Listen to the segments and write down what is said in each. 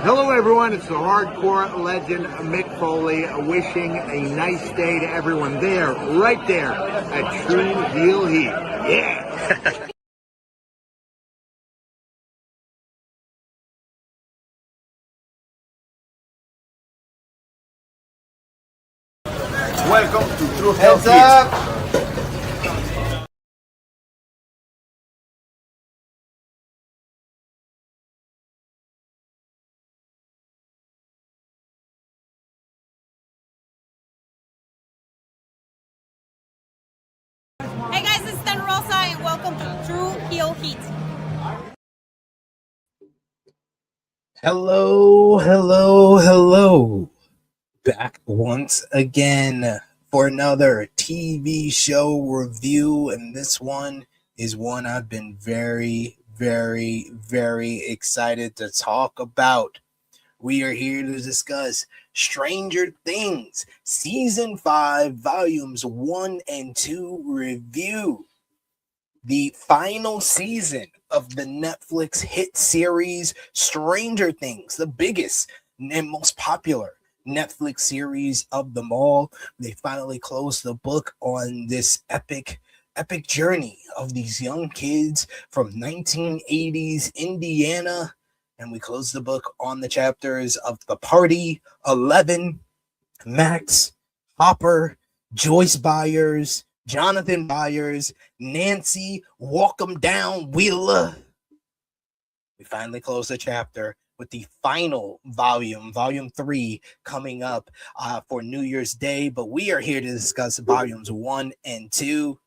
Hello everyone, it's the hardcore legend Mick Foley wishing a nice day to everyone there, right there at True Heel Heat. Yeah! Welcome to True Heel Heat. Hey guys, it's Dan Rosa and welcome to True Heel Heat. Hello. Back once again for another TV show review, and this one is one I've been very excited to talk about. We are here to discuss Stranger Things Season 5, Volumes 1 and 2 review. The final season of the Netflix hit series Stranger Things, the biggest and most popular Netflix series of them all. They finally closed the book on this epic journey of these young kids from 1980s Indiana, and we closed the book on the chapters of the party, 11, Max, Hopper, Joyce Byers, Jonathan Byers, Nancy, Walk 'em Down, Wheeler. We finally closed the chapter with the final volume 3, coming up for New Year's Day. But we are here to discuss volumes 1 and 2.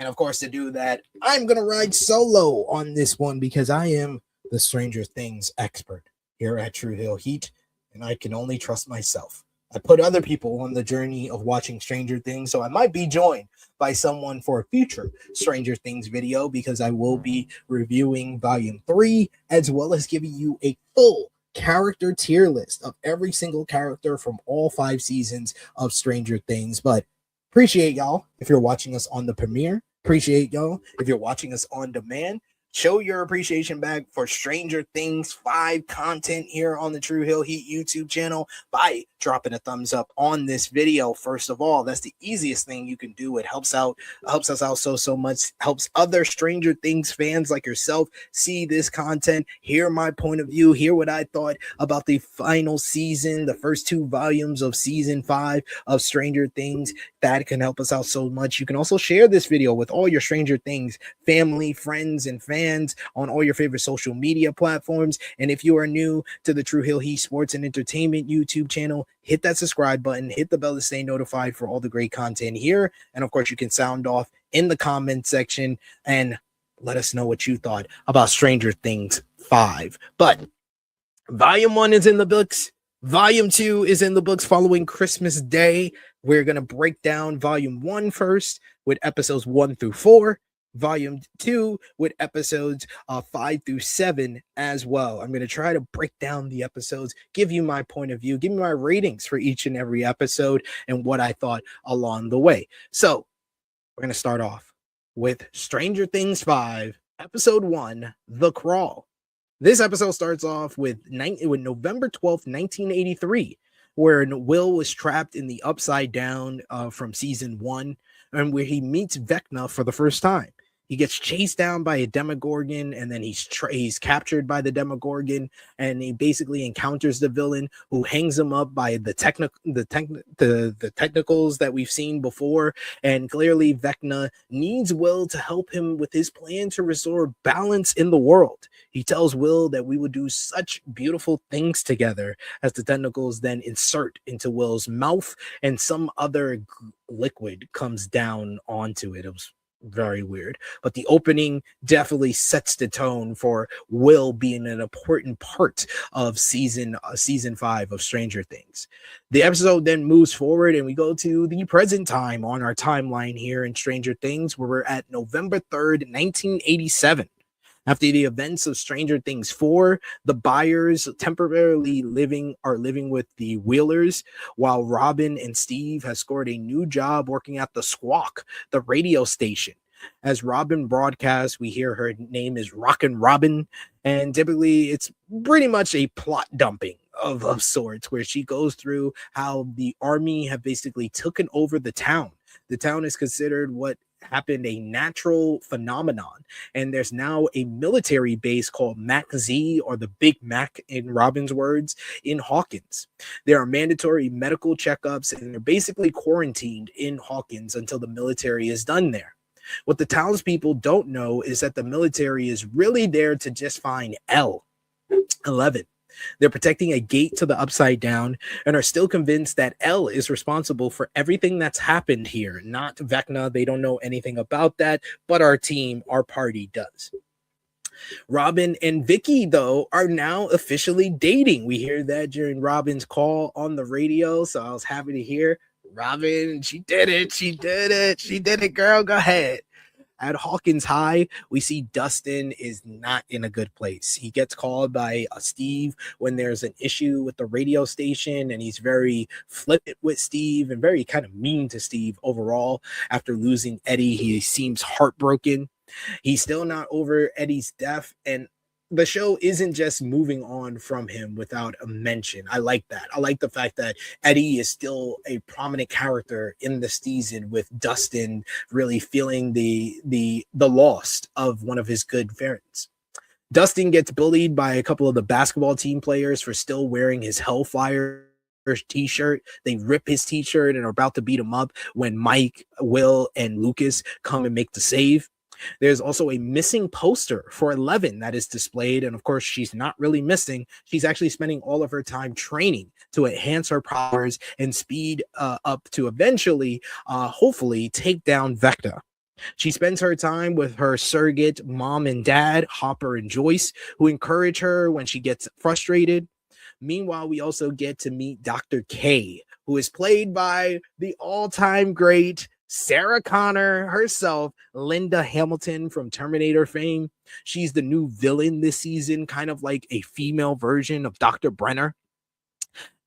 And of course, to do that, I'm going to ride solo on this one because I am the Stranger Things expert here at True Hill Heat, and I can only trust myself. I put other people on the journey of watching Stranger Things, so I might be joined by someone for a future Stranger Things video because I will be reviewing Volume 3 as well as giving you a full character tier list of every single character from all 5 seasons of Stranger Things. But appreciate y'all if you're watching us on the premiere. Appreciate y'all if you're watching us on demand. Show your appreciation back for Stranger Things 5 content here on the True Hill Heat YouTube channel by dropping a thumbs up on this video. First of all, that's the easiest thing you can do. It helps us out so much, helps other Stranger Things fans like yourself see this content, hear my point of view, hear what I thought about the final season, the first 2 volumes of season 5 of Stranger Things. That can help us out so much. You can also share this video with all your Stranger Things family, friends, and fans on all your favorite social media platforms. And if you are new to the True Hill Heat Sports and Entertainment YouTube channel, hit that subscribe button, hit the bell to stay notified for all the great content here. And of course, you can sound off in the comment section and let us know what you thought about Stranger Things 5. But Volume 1 is in the books. Volume 2 is in the books following Christmas Day. We're going to break down Volume 1 first with episodes 1 through 4. Volume 2 with episodes 5 through 7 as well. I'm going to try to break down the episodes, give you my point of view, give me my ratings for each and every episode and what I thought along the way. So we're going to start off with Stranger Things 5, Episode 1, The Crawl. This episode starts off with November 12th, 1983, where Will was trapped in the Upside Down from season 1, and where he meets Vecna for the first time. He gets chased down by a Demogorgon, and then he's captured by the Demogorgon, and he basically encounters the villain who hangs him up by the technicals that we've seen before. And clearly, Vecna needs Will to help him with his plan to restore balance in the world. He tells Will that we will do such beautiful things together, as the tentacles then insert into Will's mouth, and some other liquid comes down onto it. It was very weird, but the opening definitely sets the tone for Will being an important part of season 5 of Stranger Things. The episode then moves forward and we go to the present time on our timeline here in Stranger Things, where we're at November 3rd, 1987. After the events of Stranger Things 4, the Byers temporarily living with the Wheelers, while Robin and Steve have scored a new job working at the Squawk, the radio station. As Robin broadcasts, we hear her name is Rockin' Robin, and typically it's pretty much a plot dumping of sorts, where she goes through how the army have basically taken over the town. The town is considered what happened a natural phenomenon, and there's now a military base called Mac Z, or the Big Mac in Robin's words, in Hawkins. There are mandatory medical checkups, and they're basically quarantined in Hawkins until the military is done there. What the townspeople don't know is that the military is really there to just find L11. They're protecting a gate to the Upside Down and are still convinced that L is responsible for everything that's happened here, not Vecna. They don't know anything about that, but our team, our party does. Robin and Vicky, though, are now officially dating. We hear that during Robin's call on the radio, so I was happy to hear Robin, she did it. She did it. She did it, girl. Go ahead. At Hawkins High, we see Dustin is not in a good place. He gets called by Steve when there's an issue with the radio station, and he's very flippant with Steve and very kind of mean to Steve overall. After losing Eddie, he seems heartbroken. He's still not over Eddie's death, and the show isn't just moving on from him without a mention. I like that. I like the fact that Eddie is still a prominent character in the season, with Dustin really feeling the loss of one of his good friends. Dustin gets bullied by a couple of the basketball team players for still wearing his Hellfire t-shirt. They rip his t-shirt and are about to beat him up when Mike, Will, and Lucas come and make the save. There's also a missing poster for 11 that is displayed. And of course, she's not really missing. She's actually spending all of her time training to enhance her powers and speed up to eventually, hopefully, take down Vecna. She spends her time with her surrogate mom and dad, Hopper and Joyce, who encourage her when she gets frustrated. Meanwhile, we also get to meet Dr. K, who is played by the all-time great Sarah Connor herself, Linda Hamilton from Terminator fame. She's the new villain this season, kind of like a female version of Dr. Brenner.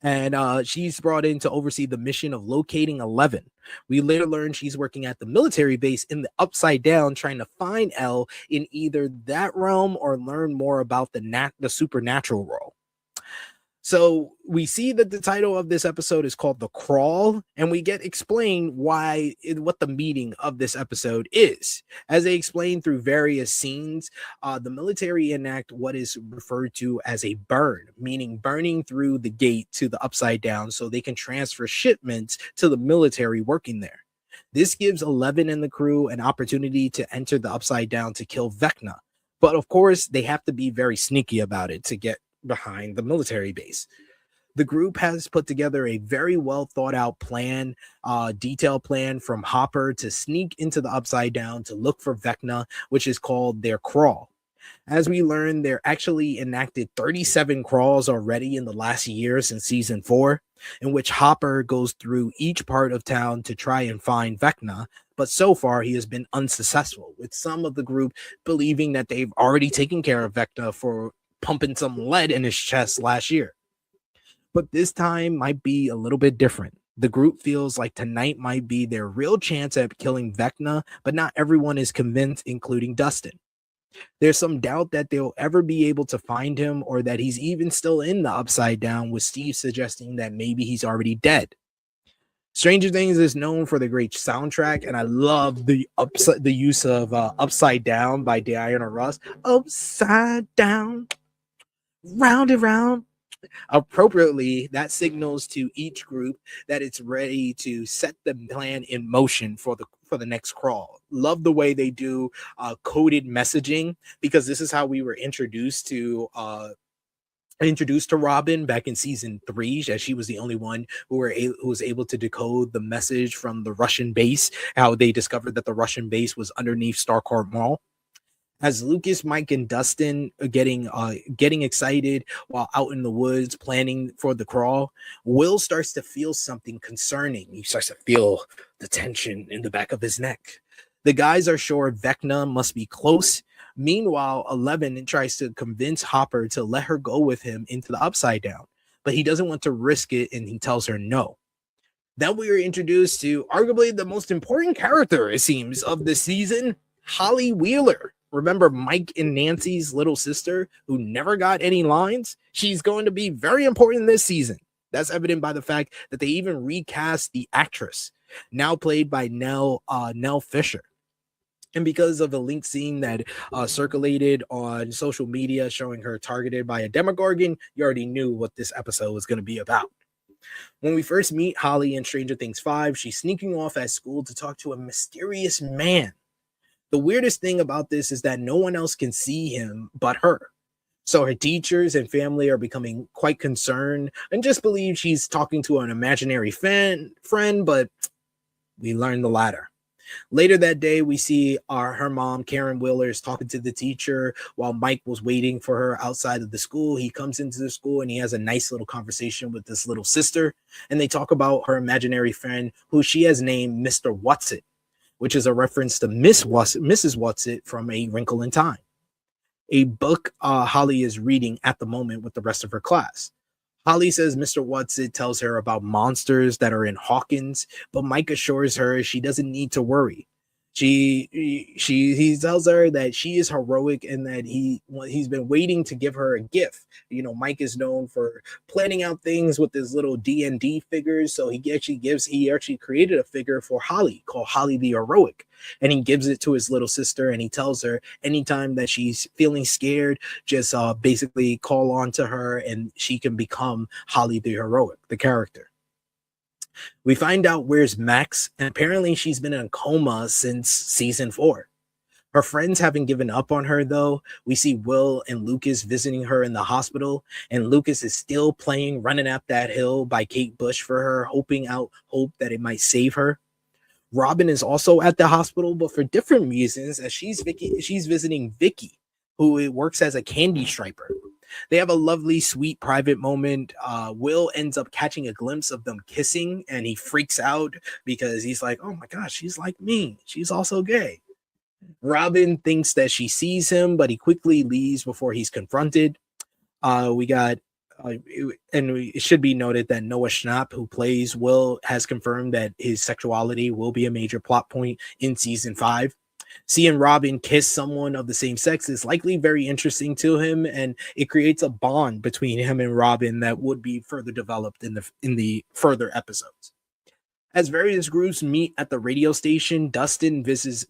And she's brought in to oversee the mission of locating 11. We later learn she's working at the military base in the Upside Down, trying to find L in either that realm or learn more about the supernatural role. So we see that the title of this episode is called The Crawl, and we get explained what the meaning of this episode is. As they explain through various scenes, the military enact what is referred to as a burn, meaning burning through the gate to the Upside Down so they can transfer shipments to the military working there. This gives 11 and the crew an opportunity to enter the Upside Down to kill Vecna. But of course, they have to be very sneaky about it to get behind the military base. The group has put together a very well thought out plan, detailed plan from Hopper to sneak into the Upside Down to look for Vecna, which is called their crawl. As we learn, they're actually enacted 37 crawls already in the last year since season 4, in which Hopper goes through each part of town to try and find Vecna, but so far he has been unsuccessful, with some of the group believing that they've already taken care of Vecna for pumping some lead in his chest last year. But this time might be a little bit different. The group feels like tonight might be their real chance at killing Vecna, but not everyone is convinced, including Dustin. There's some doubt that they'll ever be able to find him, or that he's even still in the Upside Down, with Steve suggesting that maybe he's already dead. Stranger Things is known for the great soundtrack, and I love the use of Upside Down by Diana Ross. Upside down, round and round. Appropriately, that signals to each group that it's ready to set the plan in motion for the next crawl. Love the way they do coded messaging, because this is how we were introduced to Robin back in season 3, as she was the only one who was able to decode the message from the Russian base, how they discovered that the Russian base was underneath Starcourt Mall. As Lucas, Mike, and Dustin are getting excited while out in the woods planning for the crawl, Will starts to feel something concerning. He starts to feel the tension in the back of his neck. The guys are sure Vecna must be close. Meanwhile, 11 tries to convince Hopper to let her go with him into the Upside Down, but he doesn't want to risk it, and he tells her no. Then we are introduced to arguably the most important character, it seems, of this season, Holly Wheeler. Remember Mike and Nancy's little sister who never got any lines? She's going to be very important this season. That's evident by the fact that they even recast the actress, now played by Nell Fisher. And because of a link scene that circulated on social media showing her targeted by a Demogorgon, you already knew what this episode was going to be about. When we first meet Holly in Stranger Things 5, she's sneaking off at school to talk to a mysterious man. The weirdest thing about this is that no one else can see him but her. So her teachers and family are becoming quite concerned and just believe she's talking to an imaginary friend, but we learn the latter. Later that day, we see her mom, Karen Wheeler, is talking to the teacher while Mike was waiting for her outside of the school. He comes into the school and he has a nice little conversation with this little sister. And they talk about her imaginary friend, who she has named Mr. Whatsit, which is a reference to Mrs. Whatsit from A Wrinkle in Time, a book Holly is reading at the moment with the rest of her class. Holly says Mr. Whatsit tells her about monsters that are in Hawkins, but Mike assures her she doesn't need to worry. He tells her that she is heroic and that he's been waiting to give her a gift. You know, Mike is known for planning out things with his little D&D figures, so he actually created a figure for Holly called Holly the Heroic, and he gives it to his little sister, and he tells her anytime that she's feeling scared, just basically call on to her and she can become Holly the Heroic, the character. We find out where's Max, and apparently she's been in a coma since season 4. Her friends haven't given up on her, though. We see Will and Lucas visiting her in the hospital, and Lucas is still playing Running Up That Hill by Kate Bush for her, hope that it might save her. Robin is also at the hospital, but for different reasons, as she's visiting Vicky, who works as a candy striper. They have a lovely, sweet, private moment. Will ends up catching a glimpse of them kissing, and he freaks out because he's like, oh my gosh, she's like me. She's also gay. Robin thinks that she sees him, but he quickly leaves before he's confronted. It should be noted that Noah Schnapp, who plays Will, has confirmed that his sexuality will be a major plot point in season 5. Seeing Robin kiss someone of the same sex is likely very interesting to him, and it creates a bond between him and Robin that would be further developed in the further episodes. As various groups meet at the radio station, Dustin visits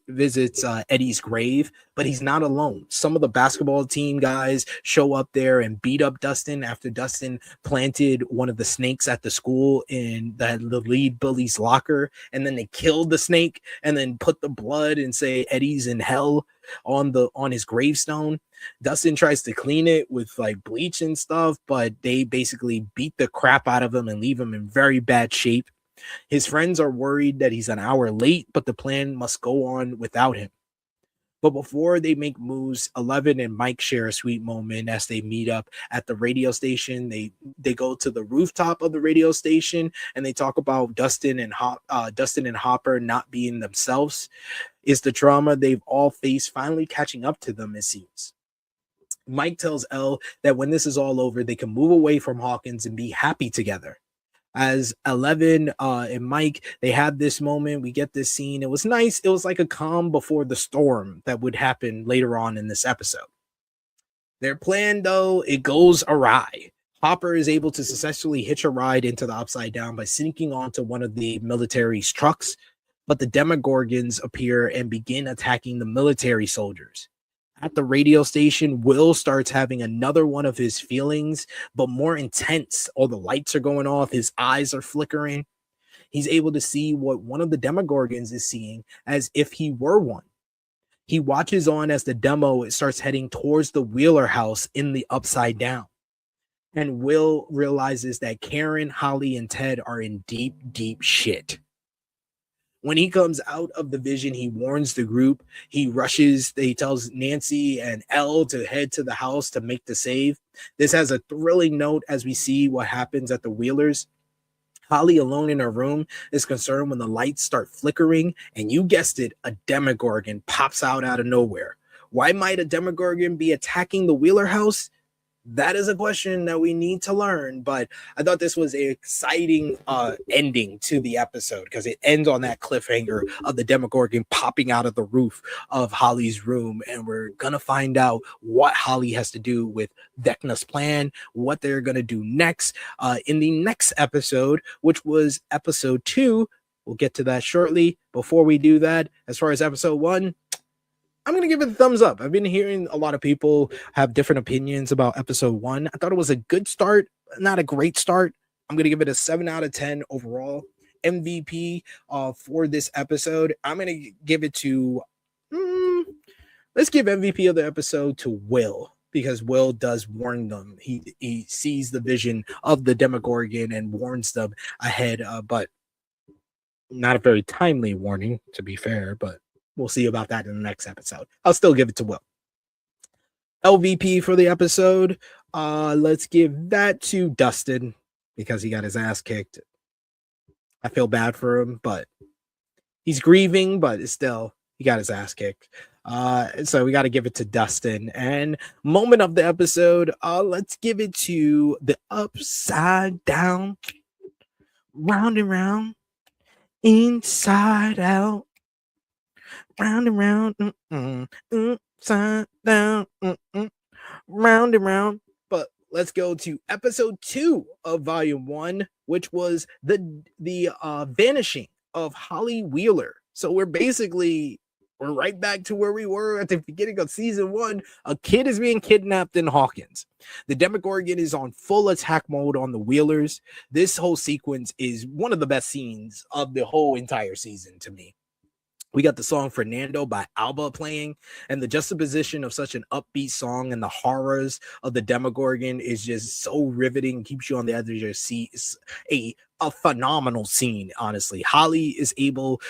Eddie's grave, but he's not alone. Some of the basketball team guys show up there and beat up Dustin after Dustin planted one of the snakes at the school in the lead bully's locker, and then they killed the snake and then put the blood and say Eddie's in hell on his gravestone. Dustin tries to clean it with like bleach and stuff, but they basically beat the crap out of him and leave him in very bad shape. His friends are worried that he's an hour late, but the plan must go on without him. But before they make moves, Eleven and Mike share a sweet moment as they meet up at the radio station. They go to the rooftop of the radio station and they talk about Dustin and Hopper not being themselves. Is the trauma they've all faced finally catching up to them, it seems. Mike tells Elle that when this is all over, they can move away from Hawkins and be happy together. As Eleven and Mike, they have this moment. We get this scene. It was nice. It was like a calm before the storm that would happen later on in this episode. Their plan, though, it goes awry. Hopper is able to successfully hitch a ride into the Upside Down by sneaking onto one of the military's trucks, but the Demogorgons appear and begin attacking the military soldiers. At the radio station, Will starts having another one of his feelings, but more intense. All the lights are going off. His eyes are flickering. He's able to see what one of the Demogorgons is seeing as if he were one. He watches on as the demo starts heading towards the Wheeler house in the Upside Down. And Will realizes that Karen, Holly, and Ted are in deep, deep shit. When he comes out of the vision, he warns the group. He tells Nancy and Elle to head to the house to make the save. This has a thrilling note as we see what happens at the Wheelers. Holly, alone in her room, is concerned when the lights start flickering, and you guessed it, a Demogorgon pops out of nowhere. Why might a Demogorgon be attacking the Wheeler house? That is a question that we need to learn, but I thought this was an exciting ending to the episode because it ends on that cliffhanger of the Demogorgon popping out of the roof of Holly's room, and we're gonna find out what Holly has to do with Vecna's plan, what they're gonna do next in the next episode, which was episode 2. We'll get to that shortly. Before we do that, as far as episode 1, I'm going to give it a thumbs up. I've been hearing a lot of people have different opinions about episode 1. I thought it was a good start, not a great start. I'm going to give it a 7 out of 10 overall. MVP for this episode, I'm going to give it to, let's give MVP of the episode to Will, because Will does warn them. He sees the vision of the Demogorgon and warns them ahead, but not a very timely warning, to be fair, but we'll see about that in the next episode. I'll still give it to Will. LVP for the episode, let's give that to Dustin because he got his ass kicked. I feel bad for him, but he's grieving, but still, he got his ass kicked. So we got to give it to Dustin. And moment of the episode, let's give it to the upside down, round and round, inside out. Round and round, upside down, round and round. But let's go to episode 2 of volume 1, which was the vanishing of Holly Wheeler. So we're right back to where we were at the beginning of season 1. A kid is being kidnapped in Hawkins. The Demogorgon is on full attack mode on the Wheelers. This whole sequence is one of the best scenes of the whole entire season to me. We got the song Fernando by Alba playing, and the juxtaposition of such an upbeat song and the horrors of the Demogorgon is just so riveting, keeps you on the edge of your seat. It's a phenomenal scene, honestly. Holly is able,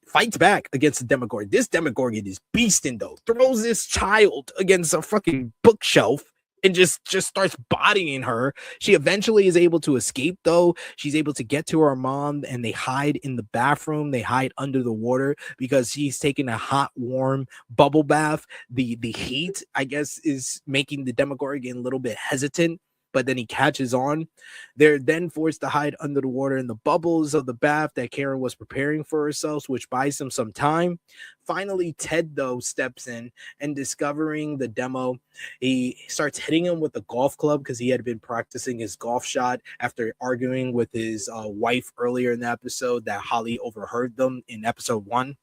fights back against the Demogorgon. This Demogorgon is beasting, though. Throws this child against a fucking bookshelf and just starts bodying her. She eventually is able to escape, though. She's able to get to her mom, and they hide in the bathroom. They hide under the water because she's taking a hot, warm bubble bath. The heat, I guess, is making the Demogorgon a little bit hesitant, but then he catches on. They're then forced to hide under the water in the bubbles of the bath that Karen was preparing for herself, which buys them some time. Finally, Ted, though, steps in and discovering the demo, he starts hitting him with a golf club because he had been practicing his golf shot after arguing with his wife earlier in the episode that Holly overheard them in episode 1.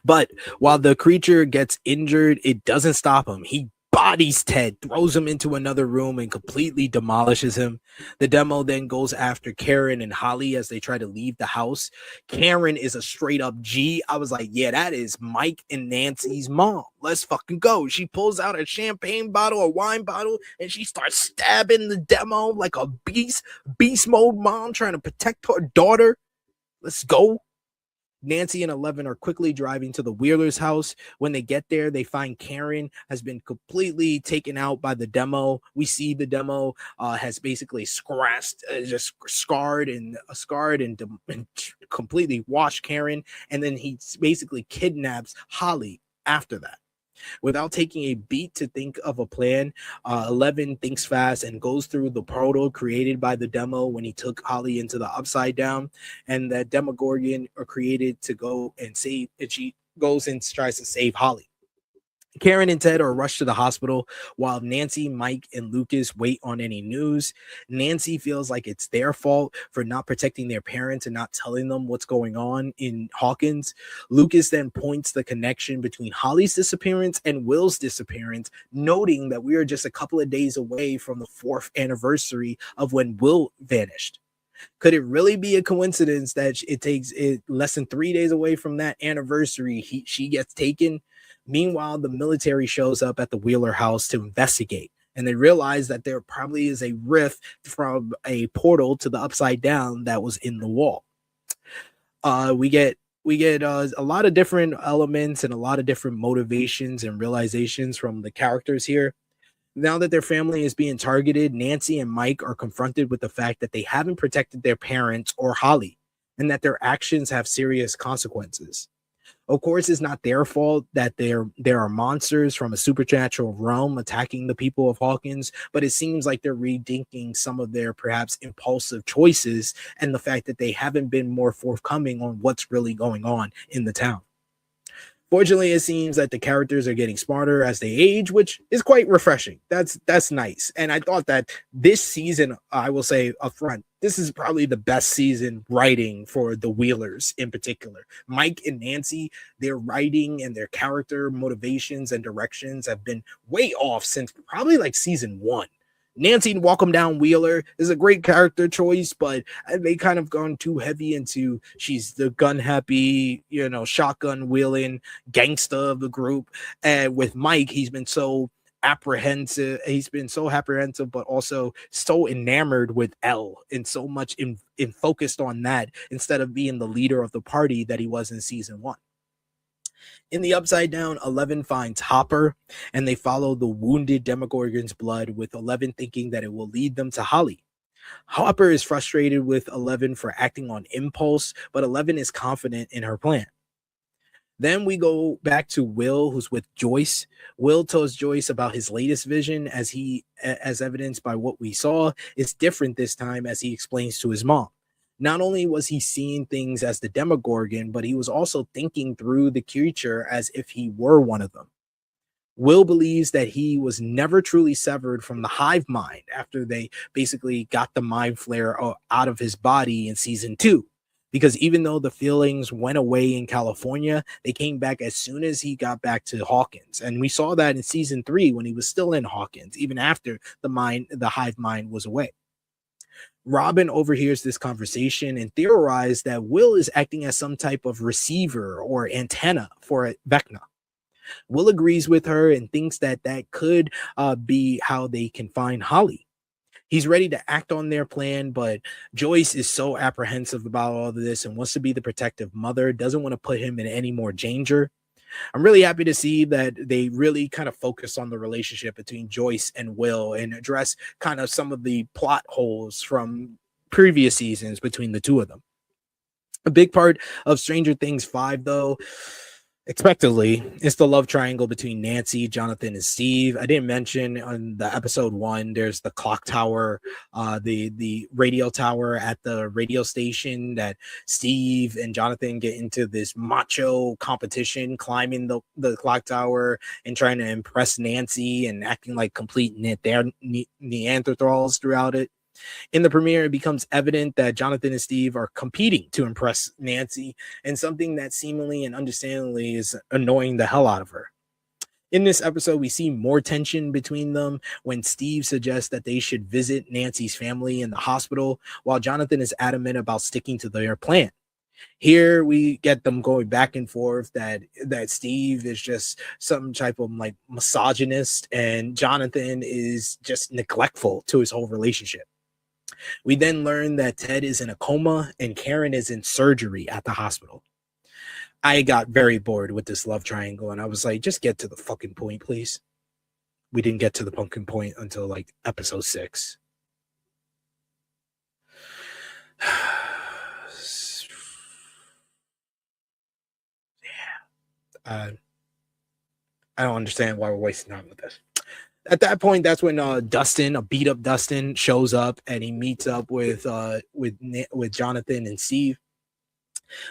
But while the creature gets injured, it doesn't stop him. He bodies Ted, throws him into another room, and completely demolishes him. The demo then goes after Karen and Holly as they try to leave the house. Karen is a straight up G. I was like, yeah, that is Mike and Nancy's mom. Let's fucking go. She pulls out a champagne bottle, a wine bottle, and she starts stabbing the demo like a beast mode mom trying to protect her daughter. Let's go. Nancy and 11 are quickly driving to the Wheeler's house. When they get there, they find Karen has been completely taken out by the demo. We see the demo has basically scratched, just scarred and completely washed Karen. And then he basically kidnaps Holly after that. Without taking a beat to think of a plan, 11 thinks fast and goes through the portal created by the demo when he took Holly into the Upside Down, and that Demogorgon are created to go and save, and she goes and tries to save Holly. Karen and Ted are rushed to the hospital while Nancy, Mike, and Lucas wait on any news. Nancy feels like it's their fault for not protecting their parents and not telling them what's going on in Hawkins. Lucas then points the connection between Holly's disappearance and Will's disappearance, noting that we are just a couple of days away from the 4th anniversary of when Will vanished. Could it really be a coincidence that it takes less than 3 days away from that anniversary she gets taken? Meanwhile, the military shows up at the Wheeler house to investigate, and they realize that there probably is a rift from a portal to the Upside Down that was in the wall. We get a lot of different elements and a lot of different motivations and realizations from the characters here. Now that their family is being targeted, Nancy and Mike are confronted with the fact that they haven't protected their parents or Holly, and that their actions have serious consequences. Of course, it's not their fault that there are monsters from a supernatural realm attacking the people of Hawkins, but it seems like they're rethinking some of their perhaps impulsive choices and the fact that they haven't been more forthcoming on what's really going on in the town. Fortunately, it seems that the characters are getting smarter as they age, which is quite refreshing. That's nice. And I thought that this season, I will say upfront, this is probably the best season writing for the Wheelers in particular. Mike and Nancy, their writing and their character motivations and directions have been way off since probably like season 1. Nancy Welcome Down Wheeler is a great character choice, but they kind of gone too heavy into she's the gun happy, shotgun wheeling gangster of the group. And with Mike, he's been so apprehensive, but also so enamored with Elle and so much in focused on that instead of being the leader of the party that he was in season 1. In the Upside Down, 11 finds Hopper, and they follow the wounded Demogorgon's blood, with 11 thinking that it will lead them to Holly. Hopper is frustrated with 11 for acting on impulse, but 11 is confident in her plan. Then we go back to Will, who's with Joyce. Will tells Joyce about his latest vision, as evidenced by what we saw. It's different this time, as he explains to his mom. Not only was he seeing things as the Demogorgon, but he was also thinking through the creature as if he were one of them. Will believes that he was never truly severed from the hive mind after they basically got the mind flare out of his body in season 2. Because even though the feelings went away in California, they came back as soon as he got back to Hawkins. And we saw that in season 3 when he was still in Hawkins, even after the hive mind was away. Robin overhears this conversation and theorized that Will is acting as some type of receiver or antenna for Vecna. Will agrees with her and thinks that could be how they can find Holly. He's ready to act on their plan, but Joyce is so apprehensive about all of this and wants to be the protective mother, doesn't want to put him in any more danger. I'm really happy to see that they really kind of focus on the relationship between Joyce and Will and address kind of some of the plot holes from previous seasons between the two of them. A big part of Stranger Things 5, though, expectedly, it's the love triangle between Nancy, Jonathan, and Steve. I didn't mention on the episode 1, there's the clock tower, the radio tower at the radio station that Steve and Jonathan get into this macho competition, climbing the clock tower and trying to impress Nancy and acting like complete Neanderthals throughout it. In the premiere, it becomes evident that Jonathan and Steve are competing to impress Nancy, and something that seemingly and understandably is annoying the hell out of her. In this episode, we see more tension between them when Steve suggests that they should visit Nancy's family in the hospital, while Jonathan is adamant about sticking to their plan. Here we get them going back and forth that Steve is just some type of like misogynist and Jonathan is just neglectful to his whole relationship. We then learn that Ted is in a coma and Karen is in surgery at the hospital. I got very bored with this love triangle and I was like, just get to the fucking point, please. We didn't get to the fucking point until like episode 6. I don't understand why we're wasting time with this. At that point, that's when Dustin, a beat up Dustin, shows up and he meets up with Jonathan and Steve.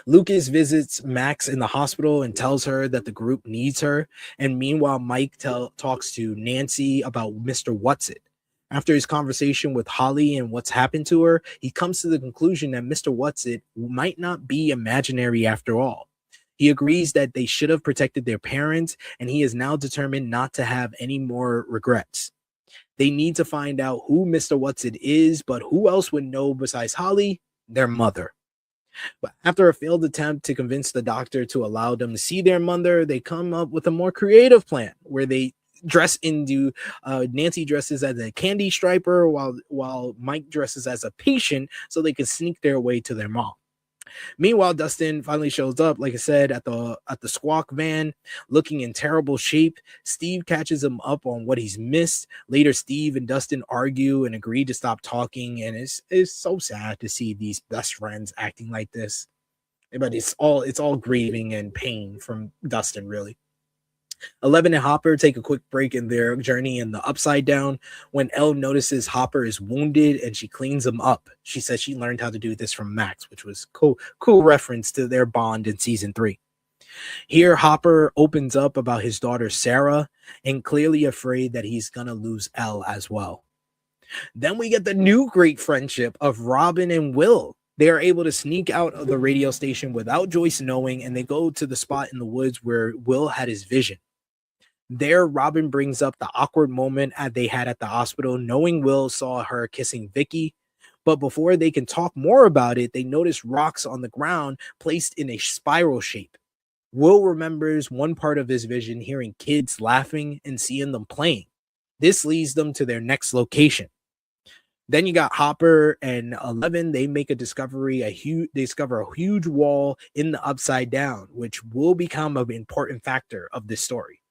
Lucas visits Max in the hospital and tells her that the group needs her. And meanwhile, Mike talks to Nancy about Mr. Whatsit. After his conversation with Holly and what's happened to her, he comes to the conclusion that Mr. Whatsit might not be imaginary after all. He agrees that they should have protected their parents, and he is now determined not to have any more regrets. They need to find out who Mr. Whatsit is, but who else would know besides Holly? Their mother. But after a failed attempt to convince the doctor to allow them to see their mother, they come up with a more creative plan where they dress into Nancy dresses as a candy striper while Mike dresses as a patient so they can sneak their way to their mom. Meanwhile, Dustin finally shows up, like I said, at the squawk van, looking in terrible shape. Steve catches him up on what he's missed. Later, Steve and Dustin argue and agree to stop talking, and it's so sad to see these best friends acting like this. But it's all grieving and pain from Dustin, really. 11 and Hopper take a quick break in their journey in the Upside Down when Elle notices Hopper is wounded and she cleans him up. She says she learned how to do this from Max, which was cool reference to their bond in season 3. Here, Hopper opens up about his daughter Sarah and clearly afraid that he's gonna lose Elle as well. Then we get the new great friendship of Robin and Will. They are able to sneak out of the radio station without Joyce knowing, and they go to the spot in the woods where Will had his vision. There, Robin brings up the awkward moment they had at the hospital, knowing Will saw her kissing Vicky. But before they can talk more about it, they notice rocks on the ground placed in a spiral shape. Will remembers one part of his vision, hearing kids laughing and seeing them playing. This leads them to their next location. Then you got Hopper and 11. They make a discovery. They discover a huge wall in the Upside Down, which will become an important factor of this story.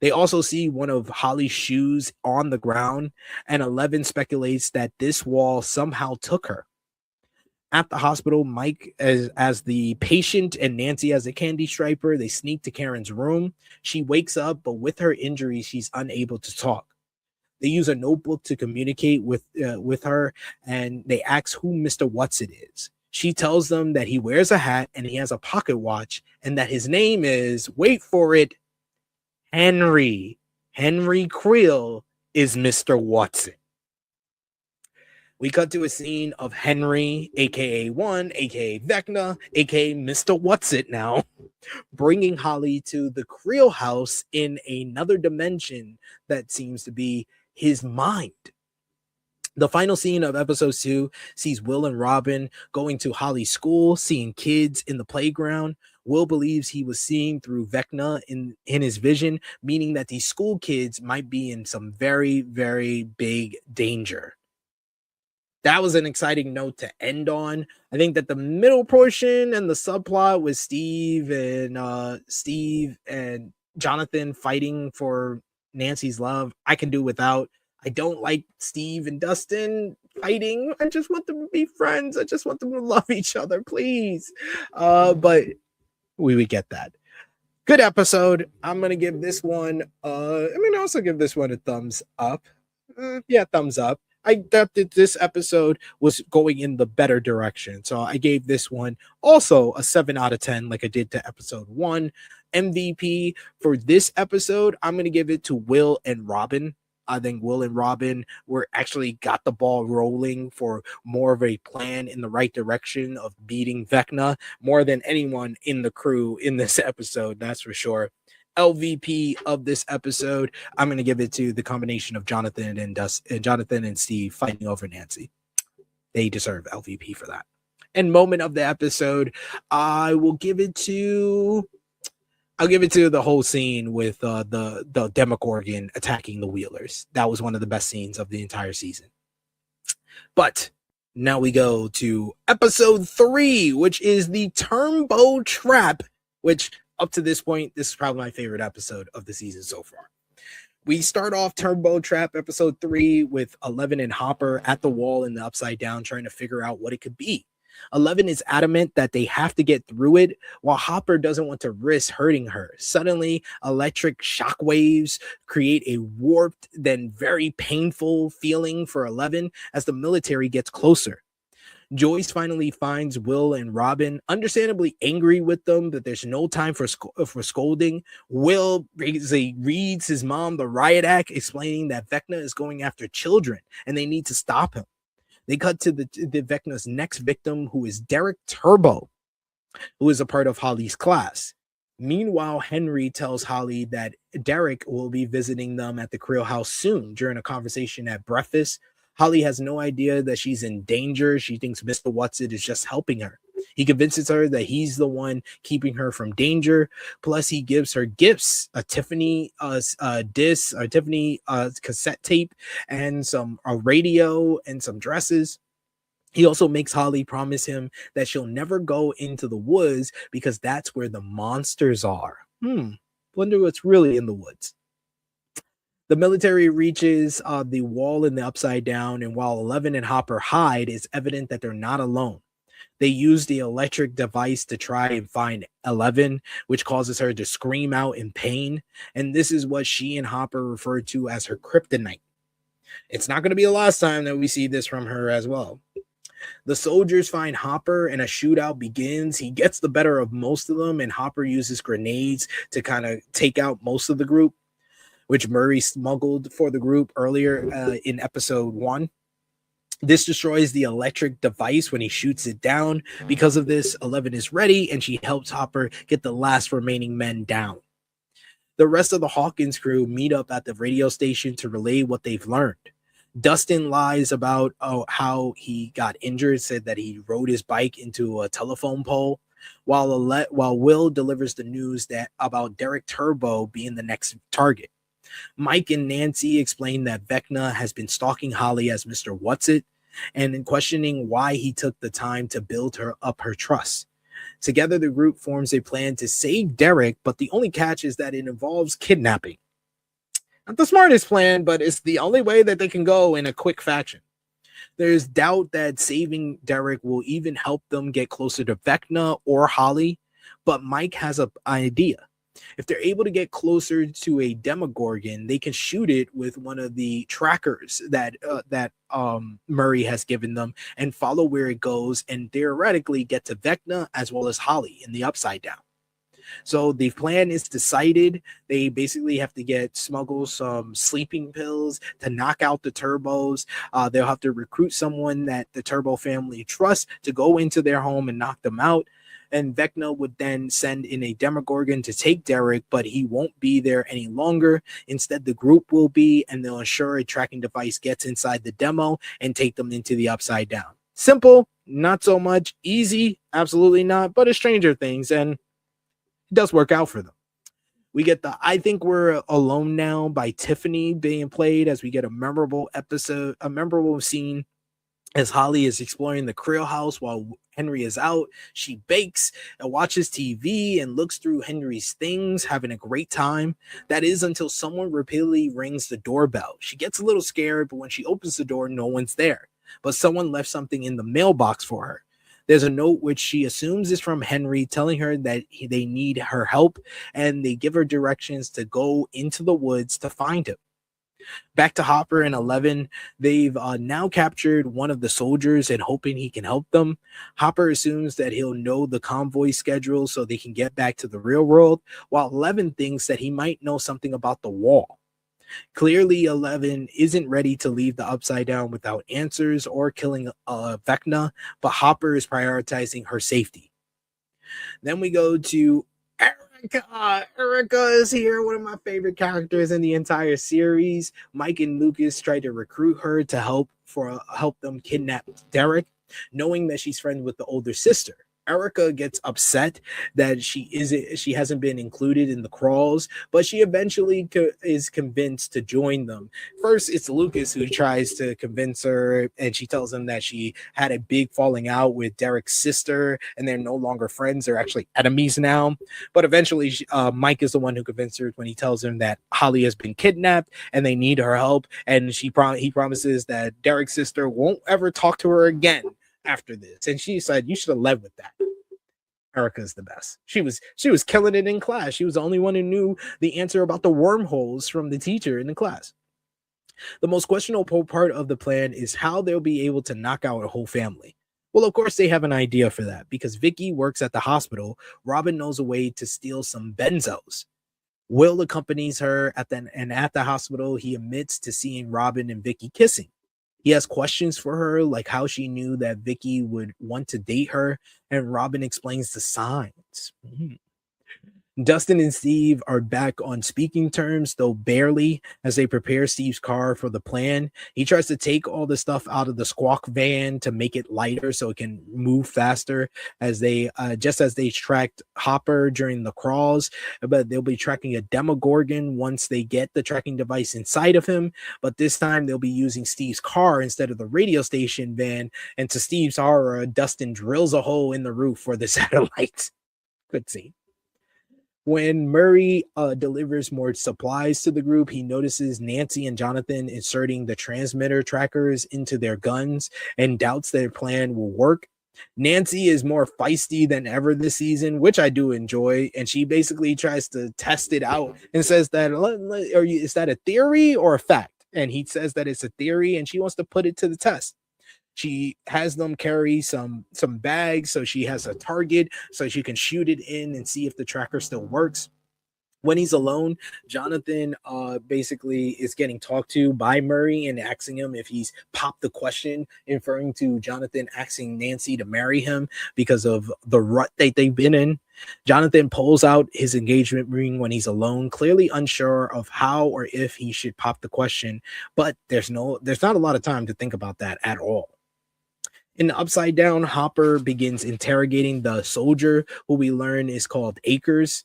They also see one of Holly's shoes on the ground, and 11 speculates that this wall somehow took her. At the hospital, Mike as the patient and Nancy as a candy striper, they sneak to Karen's room. She wakes up, but with her injury, she's unable to talk. They use a notebook to communicate with her, and they ask who Mr. Whatsit is. She tells them that he wears a hat and he has a pocket watch, and that his name is, wait for it, Henry. Henry Creel is Mr. Whatsit. We cut to a scene of Henry, aka One, aka Vecna, aka Mr. Whatsit now, bringing Holly to the Creel house in another dimension that seems to be his mind. The final scene of episode 2 sees Will and Robin going to Holly's school, seeing kids in the playground. Will believes he was seeing through Vecna in his vision, meaning that these school kids might be in some very, very big danger. That was an exciting note to end on. I think that the middle portion and the subplot with Steve and Jonathan fighting for Nancy's love, I can do without. I don't like Steve and Dustin fighting. I just want them to be friends. I just want them to love each other, please. But we would get that. Good episode. I'm gonna give this one. Also give this one a thumbs up. Thumbs up. I thought that this episode was going in the better direction, so I gave this one also a 7 out of 10, like I did to episode 1. MVP for this episode, I'm gonna give it to Will and Robin. I think Will and Robin were actually got the ball rolling for more of a plan in the right direction of beating Vecna more than anyone in the crew in this episode. That's for sure. LVP of this episode, I'm going to give it to the combination of Jonathan and Steve fighting over Nancy. They deserve LVP for that. And moment of the episode, I'll give it to the whole scene with the Demogorgon attacking the Wheelers. That was one of the best scenes of the entire season. But now we go to episode 3, which is the Turbo Trap, which up to this point, this is probably my favorite episode of the season so far. We start off Turbo Trap episode 3 with 11 and Hopper at the wall in the Upside Down trying to figure out what it could be. 11 is adamant that they have to get through it, while Hopper doesn't want to risk hurting her. Suddenly, electric shockwaves create a warped, then very painful feeling for 11 as the military gets closer. Joyce finally finds Will and Robin, understandably angry with them, but there's no time for scolding. Will reads his mom the riot act, explaining that Vecna is going after children and they need to stop him. They cut to the Vecna's next victim, who is Derek Turbo, who is a part of Holly's class. Meanwhile, Henry tells Holly that Derek will be visiting them at the Creel house soon during a conversation at breakfast. Holly has no idea that she's in danger. She thinks Mr. Whatsit is just helping her. He convinces her that he's the one keeping her from danger. Plus, he gives her gifts, a Tiffany cassette tape, and a radio and some dresses. He also makes Holly promise him that she'll never go into the woods because that's where the monsters are. Wonder what's really in the woods. The military reaches the wall in the Upside Down, and while 11 and Hopper hide, it's evident that they're not alone. They use the electric device to try and find 11, which causes her to scream out in pain. And this is what she and Hopper refer to as her kryptonite. It's not going to be the last time that we see this from her as well. The soldiers find Hopper and a shootout begins. He gets the better of most of them, and Hopper uses grenades to kind of take out most of the group, which Murray smuggled for the group earlier in episode 1. This destroys the electric device when he shoots it down. Because of this, 11 is ready, and she helps Hopper get the last remaining men down. The rest of the Hawkins crew meet up at the radio station to relay what they've learned. Dustin lies about how he got injured, said that he rode his bike into a telephone pole, while Will delivers the news that about Derek Turbo being the next target. Mike and Nancy explain that Vecna has been stalking Holly as Mr. Whatsit, and in questioning why he took the time to build her trust. Together, the group forms a plan to save Derek, but the only catch is that it involves kidnapping. Not the smartest plan, but it's the only way that they can go in a quick fashion. There's doubt that saving Derek will even help them get closer to Vecna or Holly, but Mike has an idea. If they're able to get closer to a Demogorgon, they can shoot it with one of the trackers that Murray has given them and follow where it goes and theoretically get to Vecna as well as Holly in the Upside Down. So the plan is decided. They basically have to smuggle some sleeping pills to knock out the Turbos. They'll have to recruit someone that the Turbo family trusts to go into their home and knock them out. And Vecna would then send in a Demogorgon to take Derek, but he won't be there any longer. Instead, the group will be, and they'll ensure a tracking device gets inside the demo and take them into the Upside Down. Simple, not so much. Easy, absolutely not, but it's Stranger Things, and it does work out for them. We get the I Think We're Alone Now by Tiffany being played as we get a memorable scene as Holly is exploring the Creel house while Henry is out. She bakes and watches TV and looks through Henry's things, having a great time. That is until someone repeatedly rings the doorbell. She gets a little scared, but when she opens the door, no one's there. But someone left something in the mailbox for her. There's a note which she assumes is from Henry telling her that they need her help, and they give her directions to go into the woods to find him. Back to Hopper and 11, they've now captured one of the soldiers and hoping he can help them. Hopper assumes that he'll know the convoy schedule so they can get back to the real world, while 11 thinks that he might know something about the wall. Clearly, 11 isn't ready to leave the Upside Down without answers or killing Vecna, but Hopper is prioritizing her safety. Then we go to Erica. Erica is here, one of my favorite characters in the entire series. Mike and Lucas try to recruit her to help them kidnap Derek, knowing that she's friends with the older sister. Erica gets upset that she hasn't been included in the crawls, but she eventually is convinced to join them. First, it's Lucas who tries to convince her, and she tells him that she had a big falling out with Derek's sister, and they're no longer friends. They're actually enemies now. But eventually, Mike is the one who convinced her when he tells him that Holly has been kidnapped and they need her help, and he promises that Derek's sister won't ever talk to her again after this. And she said, you should have led with that. Erica's the best. She was killing it in class. She was the only one who knew the answer about the wormholes from the teacher in the class. The most questionable part of the plan is how they'll be able to knock out a whole family. Well, of course, they have an idea for that. Because Vicky works at the hospital, Robin knows a way to steal some benzos. Will accompanies her at the hospital. He admits to seeing Robin and Vicky kissing. He has questions for her, like how she knew that Vicky would want to date her, and Robin explains the signs. Dustin and Steve are back on speaking terms, though barely, as they prepare Steve's car for the plan. He tries to take all the stuff out of the squawk van to make it lighter so it can move faster, as they tracked Hopper during the crawls, but they'll be tracking a Demogorgon once they get the tracking device inside of him. But this time they'll be using Steve's car instead of the radio station van, and to Steve's horror, Dustin drills a hole in the roof for the satellite. Good scene. When Murray delivers more supplies to the group, he notices Nancy and Jonathan inserting the transmitter trackers into their guns and doubts their plan will work. Nancy is more feisty than ever this season, which I do enjoy. And she basically tries to test it out and says that, is that a theory or a fact? And he says that it's a theory and she wants to put it to the test. She has them carry some bags so she has a target so she can shoot it in and see if the tracker still works. When he's alone, Jonathan basically is getting talked to by Murray and asking him if he's popped the question, referring to Jonathan asking Nancy to marry him because of the rut that they've been in. Jonathan pulls out his engagement ring when he's alone, clearly unsure of how or if he should pop the question, but there's not a lot of time to think about that at all. In the Upside Down, Hopper begins interrogating the soldier who we learn is called Akers.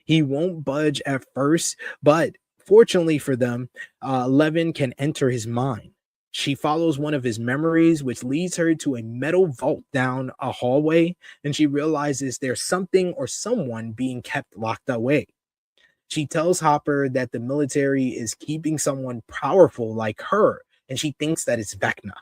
He won't budge at first, but fortunately for them, Levin can enter his mind. She follows one of his memories, which leads her to a metal vault down a hallway, and she realizes there's something or someone being kept locked away. She tells Hopper that the military is keeping someone powerful like her, and she thinks that it's Vecna.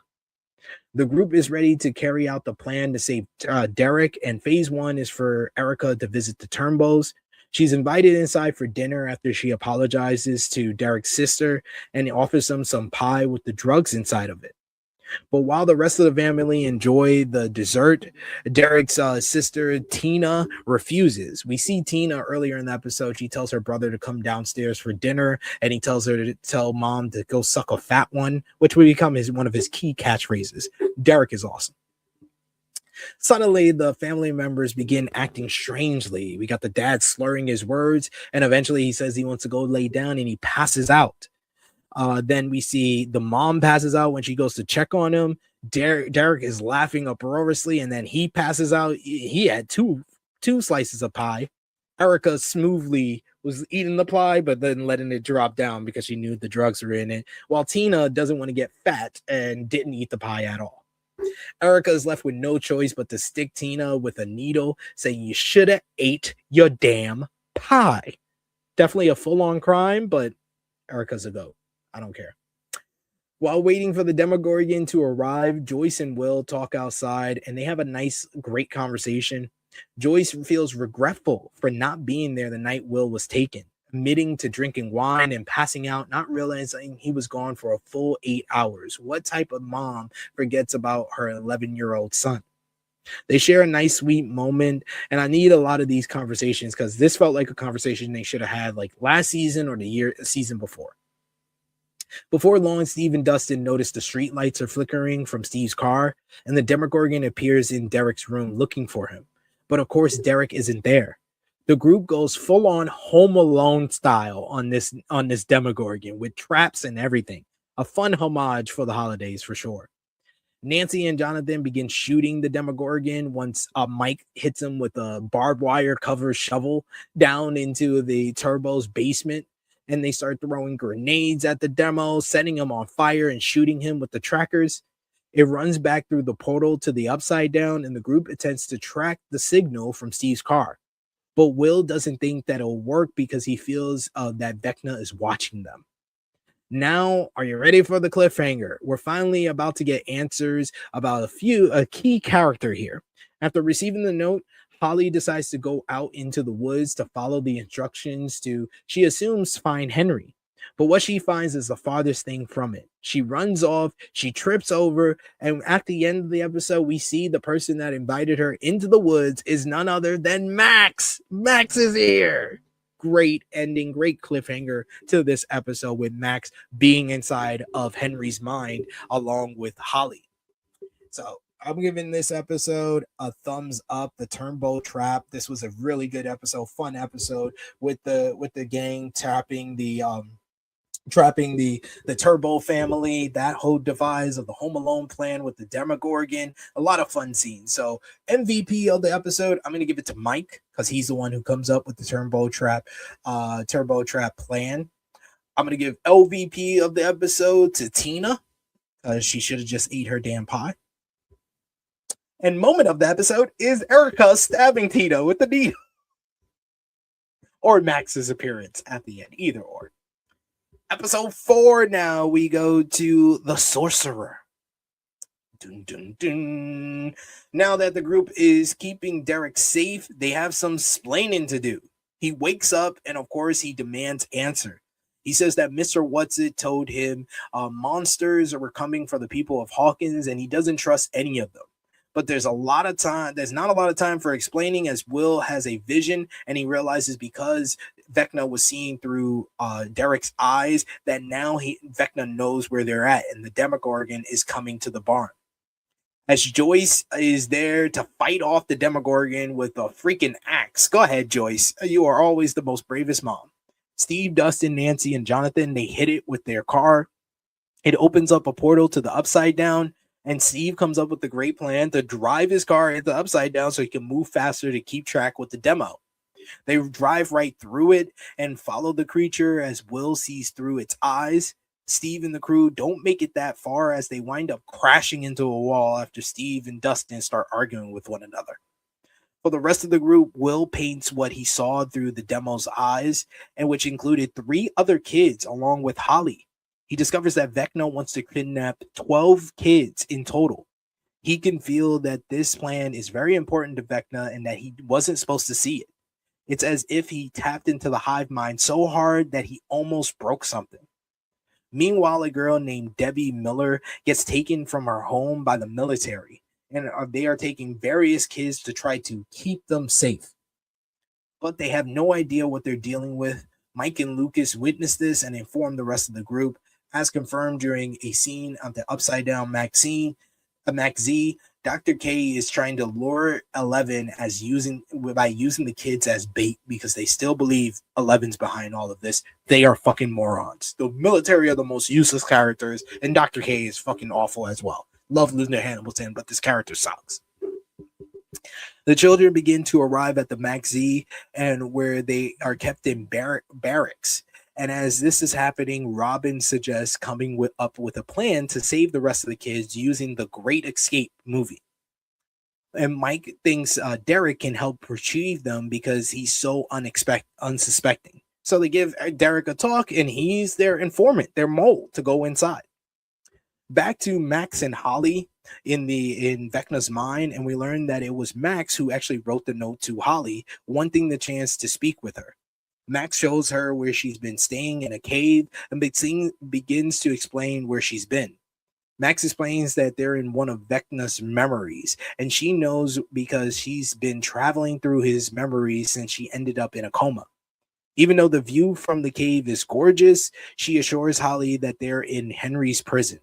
The group is ready to carry out the plan to save Derek, and phase 1 is for Erica to visit the Turnbulls. She's invited inside for dinner after she apologizes to Derek's sister and offers them some pie with the drugs inside of it. But while the rest of the family enjoy the dessert, Derek's sister, Tina, refuses. We see Tina earlier in the episode. She tells her brother to come downstairs for dinner, and he tells her to tell mom to go suck a fat one, which will become one of his key catchphrases. Derek is awesome. Suddenly, the family members begin acting strangely. We got the dad slurring his words, and eventually he says he wants to go lay down, and he passes out. Then we see the mom passes out when she goes to check on him. Derek is laughing uproariously, and then he passes out. He had two slices of pie. Erica smoothly was eating the pie, but then letting it drop down because she knew the drugs were in it, while Tina doesn't want to get fat and didn't eat the pie at all. Erica is left with no choice but to stick Tina with a needle, saying you should have ate your damn pie. Definitely a full-on crime, but Erica's a goat. I don't care. While waiting for the Demogorgon to arrive, Joyce and Will talk outside, and they have a nice, great conversation. Joyce feels regretful for not being there the night Will was taken, admitting to drinking wine and passing out, not realizing he was gone for a full 8 hours. What type of mom forgets about her 11-year-old son? They share a nice, sweet moment, and I need a lot of these conversations because this felt like a conversation they should have had like last season or the season before. Before long, Steve and Dustin notice the street lights are flickering from Steve's car, and the Demogorgon appears in Derek's room looking for him. But of course, Derek isn't there. The group goes full-on Home Alone style on this Demogorgon with traps and everything. A fun homage for the holidays for sure. Nancy and Jonathan begin shooting the Demogorgon once Mike hits him with a barbed wire covered shovel down into the Turbo's basement. And they start throwing grenades at the demo, setting him on fire and shooting him with the trackers. It runs back through the portal to the Upside Down, and the group attempts to track the signal from Steve's car. But Will doesn't think that it'll work because he feels that Vecna is watching them. Now, are you ready for the cliffhanger? We're finally about to get answers about a key character here. After receiving the note, Holly decides to go out into the woods to follow the instructions to, she assumes, find Henry. But what she finds is the farthest thing from it. She runs off, she trips over, and at the end of the episode, we see the person that invited her into the woods is none other than Max. Max is here. Great ending, great cliffhanger to this episode with Max being inside of Henry's mind along with Holly. So I'm giving this episode a thumbs up. The Turnbull Trap. This was a really good episode, fun episode with the gang trapping the Turbo family, that whole devise of the Home Alone plan with the Demogorgon. A lot of fun scenes. So MVP of the episode, I'm going to give it to Mike because he's the one who comes up with the Turbo Trap plan. I'm going to give LVP of the episode to Tina because she should have just ate her damn pie. And moment of the episode is Erica stabbing Tina with the needle. Or Max's appearance at the end, either or. Episode 4 now, we go to The Sorcerer. Dun, dun, dun. Now that the group is keeping Derek safe, they have some splaining to do. He wakes up and, of course, he demands answer. He says that Mr. Whatsit told him monsters were coming for the people of Hawkins, and he doesn't trust any of them. But there's a lot of time. There's not a lot of time for explaining, as Will has a vision, and he realizes because Vecna was seeing through Derek's eyes that now Vecna knows where they're at, and the Demogorgon is coming to the barn. As Joyce is there to fight off the Demogorgon with a freaking axe. Go ahead, Joyce. You are always the most bravest mom. Steve, Dustin, Nancy, and Jonathan, they hit it with their car. It opens up a portal to the Upside Down, and Steve comes up with the great plan to drive his car into the Upside Down so he can move faster to keep track with the demo. They drive right through it and follow the creature as Will sees through its eyes. Steve and the crew don't make it that far as they wind up crashing into a wall after Steve and Dustin start arguing with one another. For the rest of the group, Will paints what he saw through the demo's eyes, and which included 3 other kids along with Holly. He discovers that Vecna wants to kidnap 12 kids in total. He can feel that this plan is very important to Vecna and that he wasn't supposed to see it. It's as if he tapped into the hive mind so hard that he almost broke something. Meanwhile, a girl named Debbie Miller gets taken from her home by the military, and they are taking various kids to try to keep them safe. But they have no idea what they're dealing with. Mike and Lucas witness this and inform the rest of the group, as confirmed during a scene of the Upside Down Max Z. Dr. K is trying to lure 11 by using the kids as bait because they still believe 11's behind all of this. They are fucking morons. The military are the most useless characters, and Dr. K is fucking awful as well. Love Linda Hamilton, but this character sucks. The children begin to arrive at the Max Z, and where they are kept in barracks. And as this is happening, Robin suggests coming up with a plan to save the rest of the kids using the Great Escape movie. And Mike thinks Derek can help retrieve them because he's so unsuspecting. So they give Derek a talk, and he's their informant, their mole, to go inside. Back to Max and Holly in Vecna's mind, and we learn that it was Max who actually wrote the note to Holly, wanting the chance to speak with her. Max shows her where she's been staying in a cave and begins to explain where she's been. Max explains that they're in one of Vecna's memories, and she knows because she's been traveling through his memories since she ended up in a coma. Even though the view from the cave is gorgeous, she assures Holly that they're in Henry's prison.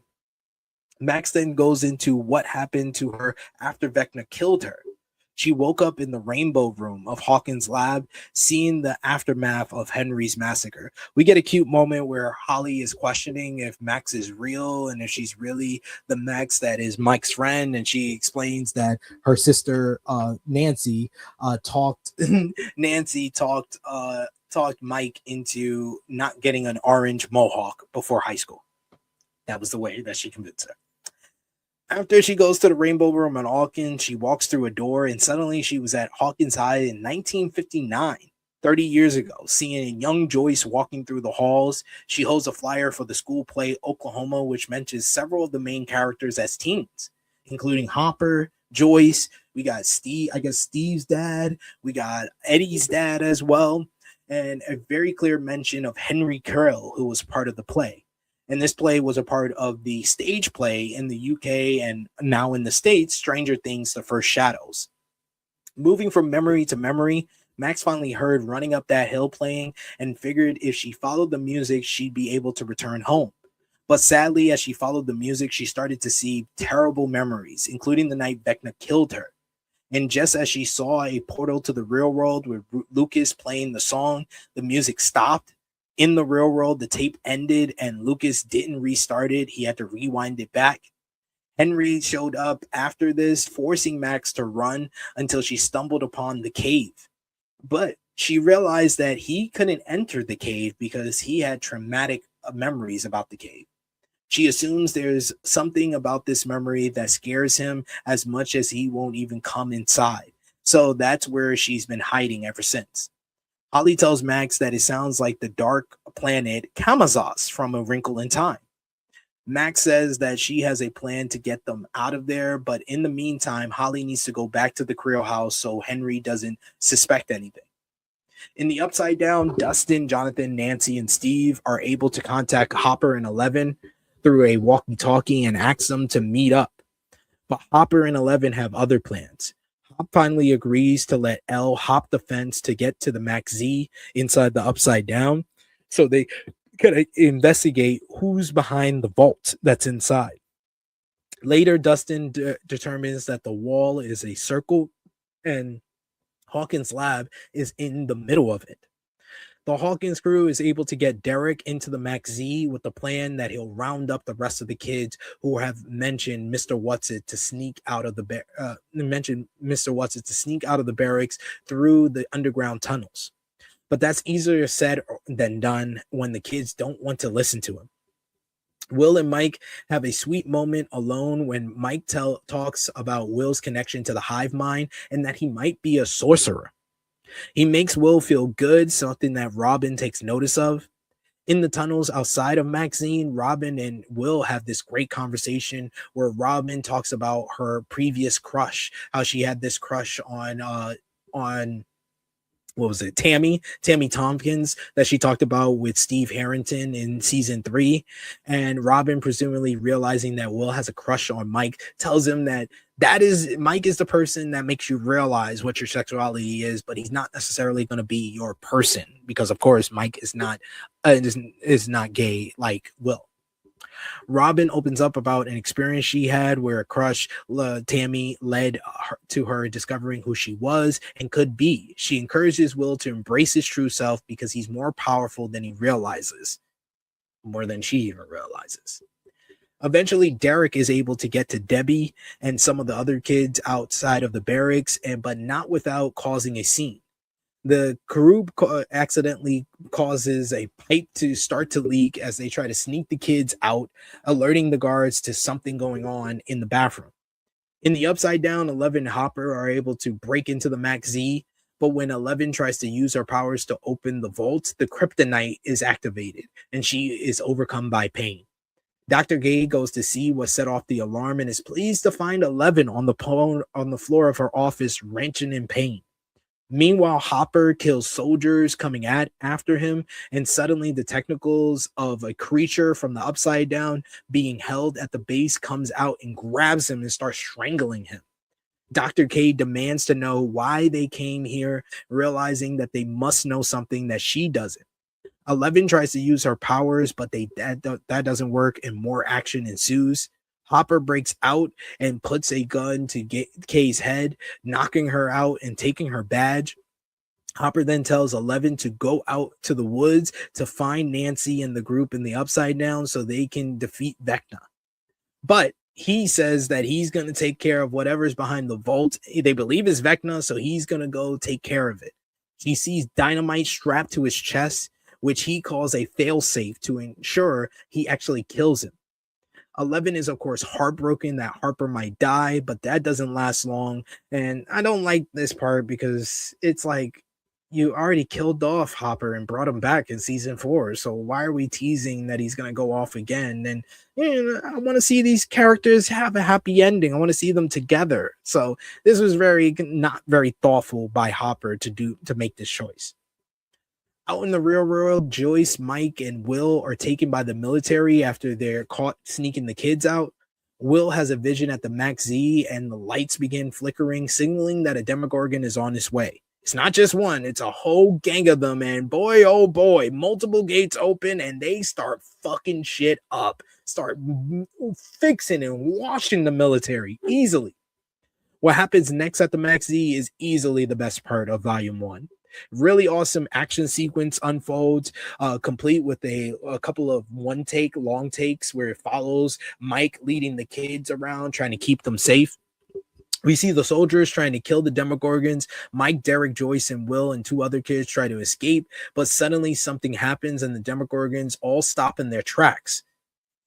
Max then goes into what happened to her after Vecna killed her. She woke up in the Rainbow Room of Hawkins' lab, seeing the aftermath of Henry's massacre. We get a cute moment where Holly is questioning if Max is real and if she's really the Max that is Mike's friend, and she explains that her sister Nancy talked Mike into not getting an orange mohawk before high school. That was the way that she convinced her. After she goes to the Rainbow Room on Hawkins, she walks through a door, and suddenly she was at Hawkins High in 1959, 30 years ago, seeing a young Joyce walking through the halls. She holds a flyer for the school play Oklahoma, which mentions several of the main characters as teens, including Hopper, Joyce. We got Steve, I guess Steve's dad. We got Eddie's dad as well, and a very clear mention of Henry Curl, who was part of the play. And this play was a part of the stage play in the UK and now in the States, Stranger Things, The First Shadows. Moving from memory to memory, Max finally heard Running Up That Hill playing and figured if she followed the music, she'd be able to return home. But sadly, as she followed the music, she started to see terrible memories, including the night Vecna killed her. And just as she saw a portal to the real world with Lucas playing the song, the music stopped. In the real world, the tape ended and Lucas didn't restart it. He had to rewind it back. Henry showed up after this, forcing Max to run until she stumbled upon the cave. But she realized that he couldn't enter the cave because he had traumatic memories about the cave. She assumes there's something about this memory that scares him as much as he won't even come inside. So that's where she's been hiding ever since. Holly tells Max that it sounds like the dark planet Kamazos from A Wrinkle in Time. Max says that she has a plan to get them out of there, but in the meantime, Holly needs to go back to the Creel house so Henry doesn't suspect anything. In the Upside Down, Dustin, Jonathan, Nancy, and Steve are able to contact Hopper and Eleven through a walkie-talkie and ask them to meet up. But Hopper and Eleven have other plans. Hop finally agrees to let Elle hop the fence to get to the Max Z inside the Upside Down so they can investigate who's behind the vault that's inside. Later, Dustin determines that the wall is a circle and Hawkins' lab is in the middle of it. The Hawkins crew is able to get Derek into the Max Z with the plan that he'll round up the rest of the kids who have mentioned Mr. Whatsit to sneak out of the barracks through the underground tunnels. But that's easier said than done when the kids don't want to listen to him. Will and Mike have a sweet moment alone when Mike talks about Will's connection to the hive mind and that he might be a sorcerer. He makes Will feel good, something that Robin takes notice of. In the tunnels outside of Maxine, Robin and Will have this great conversation where Robin talks about her previous crush, how she had this crush on what was it, Tammy Tompkins, that she talked about with Steve Harrington in season 3. And Robin, presumably realizing that Will has a crush on Mike, tells him that Mike is the person that makes you realize what your sexuality is, but he's not necessarily going to be your person, because of course Mike is not gay like Will. Robin opens up about an experience she had where a crush, Tammy, led to her discovering who she was and could be. She encourages Will to embrace his true self because he's more powerful than he realizes, more than she even realizes. Eventually, Derek is able to get to Debbie and some of the other kids outside of the barracks, but not without causing a scene. The crew accidentally causes a pipe to start to leak as they try to sneak the kids out, alerting the guards to something going on in the bathroom. In the Upside Down, 11 and Hopper are able to break into the Max Z, but when 11 tries to use her powers to open the vault, the kryptonite is activated, and she is overcome by pain. Dr. Gay goes to see what set off the alarm and is pleased to find 11 on the floor of her office, wrenching in pain. Meanwhile, Hopper kills soldiers coming after him, and suddenly the technicals of a creature from the Upside Down being held at the base comes out and grabs him and starts strangling him. Dr. K demands to know why they came here, realizing that they must know something that she doesn't. 11 tries to use her powers, but that doesn't work, and more action ensues. Hopper breaks out and puts a gun to Kay's head, knocking her out and taking her badge. Hopper then tells 11 to go out to the woods to find Nancy and the group in the Upside Down so they can defeat Vecna. But he says that he's going to take care of whatever's behind the vault. They believe it's Vecna, so he's going to go take care of it. He sees dynamite strapped to his chest, which he calls a failsafe to ensure he actually kills him. 11 is, of course, heartbroken that Harper might die, but that doesn't last long. And I don't like this part because it's like you already killed off Hopper and brought him back in season 4. So why are we teasing that he's going to go off again? And I want to see these characters have a happy ending. I want to see them together. So this was not very thoughtful by Hopper to make this choice. Out in the real world, Joyce, Mike, and Will are taken by the military after they're caught sneaking the kids out. Will has a vision at the Max Z, and the lights begin flickering, signaling that a Demogorgon is on its way. It's not just one, it's a whole gang of them, and boy, oh boy, multiple gates open, and they start fucking shit up. Start fixing and washing the military easily. What happens next at the Max Z is easily the best part of Volume 1. Really awesome action sequence unfolds, complete with a couple of one-take long takes where it follows Mike leading the kids around, trying to keep them safe. We see the soldiers trying to kill the Demogorgons. Mike, Derek, Joyce, and Will and 2 other kids try to escape, but suddenly something happens and the Demogorgons all stop in their tracks.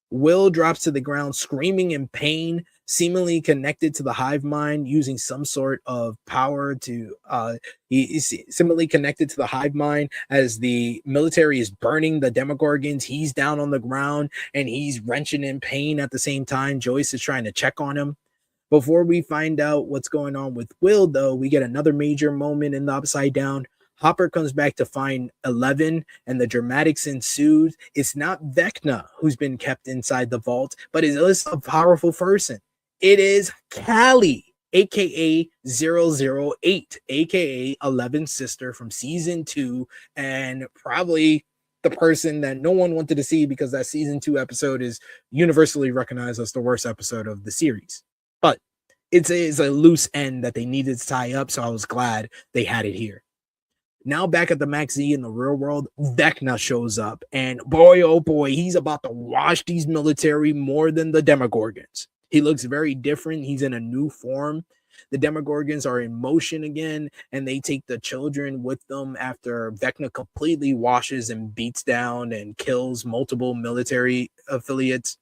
Will drops to the ground screaming in pain, seemingly connected to the hive mind, using some sort of power to he's seemingly connected to the hive mind. As the military is burning the Demogorgons, he's down on the ground and he's wrenching in pain at the same time. Joyce is trying to check on him. Before we find out what's going on with Will, though, we get another major moment in the Upside Down. Hopper comes back to find 11, and the dramatics ensues. It's not Vecna who's been kept inside the vault, but it is a powerful person. It is Callie, aka 008, aka 11's sister from season 2, and probably the person that no one wanted to see because that season 2 episode is universally recognized as the worst episode of the series. But it's a loose end that they needed to tie up, so I was glad they had it here. Now back at the Max Z in the real world, Vecna shows up, and boy, oh boy, he's about to wash these military more than the Demogorgons. He looks very different. He's in a new form. The Demogorgons are in motion again, and they take the children with them after Vecna completely washes and beats down and kills multiple military affiliates.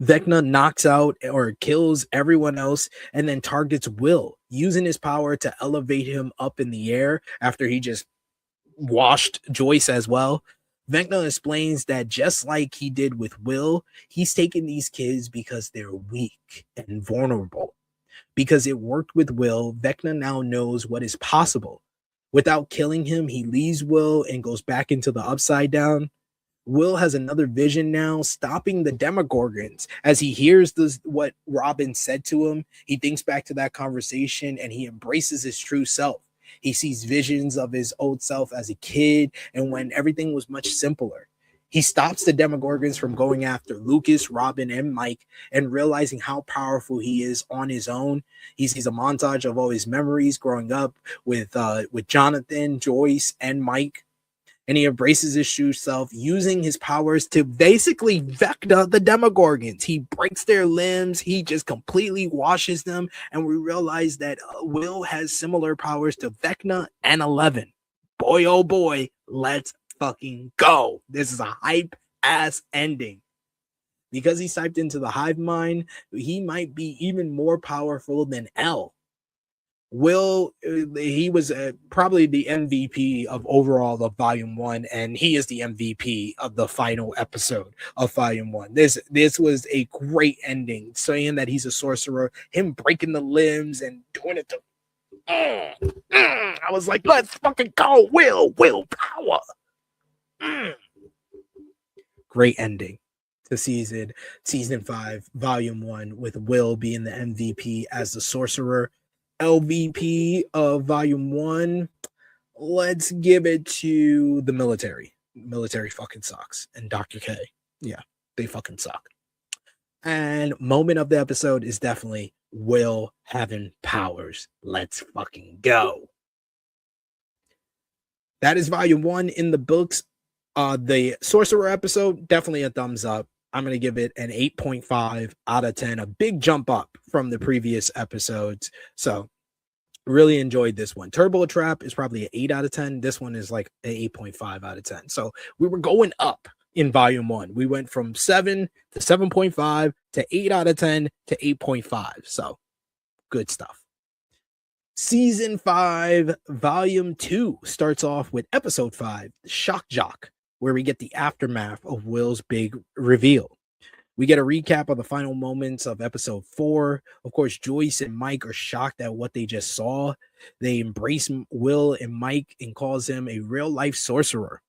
Vecna knocks out or kills everyone else and then targets Will, using his power to elevate him up in the air after he just washed Joyce as well. Vecna explains that just like he did with Will, he's taking these kids because they're weak and vulnerable. Because it worked with Will, Vecna now knows what is possible. Without killing him, he leaves Will and goes back into the Upside Down. Will has another vision now, stopping the Demogorgons. As he hears what Robin said to him, he thinks back to that conversation and he embraces his true self. He sees visions of his old self as a kid and when everything was much simpler. He stops the Demogorgons from going after Lucas, Robin, and Mike, and realizing how powerful he is on his own. He sees a montage of all his memories growing up with Jonathan, Joyce, and Mike. And he embraces his true self, using his powers to basically Vecna the Demogorgons. He breaks their limbs. He just completely washes them. And we realize that Will has similar powers to Vecna and 11. Boy, oh boy, let's fucking go. This is a hype ass ending. Because he's typed into the hive mind, he might be even more powerful than L. Will, he was probably the MVP of overall of Volume 1, and he is the MVP of the final episode of Volume 1. This was a great ending, saying that he's a sorcerer, him breaking the limbs and doing it to... I was like, let's fucking go, Will power. Great ending to season 5, Volume 1, with Will being the MVP as the sorcerer. LVP of Volume 1, let's give it to the military. Military fucking sucks. And Dr. K, yeah, they fucking suck. And moment of the episode is definitely Will having powers. Let's fucking go. That is Volume 1 in the books. The Sorcerer episode, definitely a thumbs up. I'm going to give it an 8.5 out of 10, a big jump up from the previous episodes. So really enjoyed this one. Turbo Trap is probably an 8 out of 10. This one is like an 8.5 out of 10. So we were going up in Volume 1. We went from 7 to 7.5 to 8 out of 10 to 8.5. So good stuff. Season 5, Volume 2 starts off with Episode 5, Shock Jock, where we get the aftermath of Will's big reveal. We get a recap of the final moments of Episode 4. Of course, Joyce and Mike are shocked at what they just saw. They embrace Will and Mike and calls him a real-life sorcerer.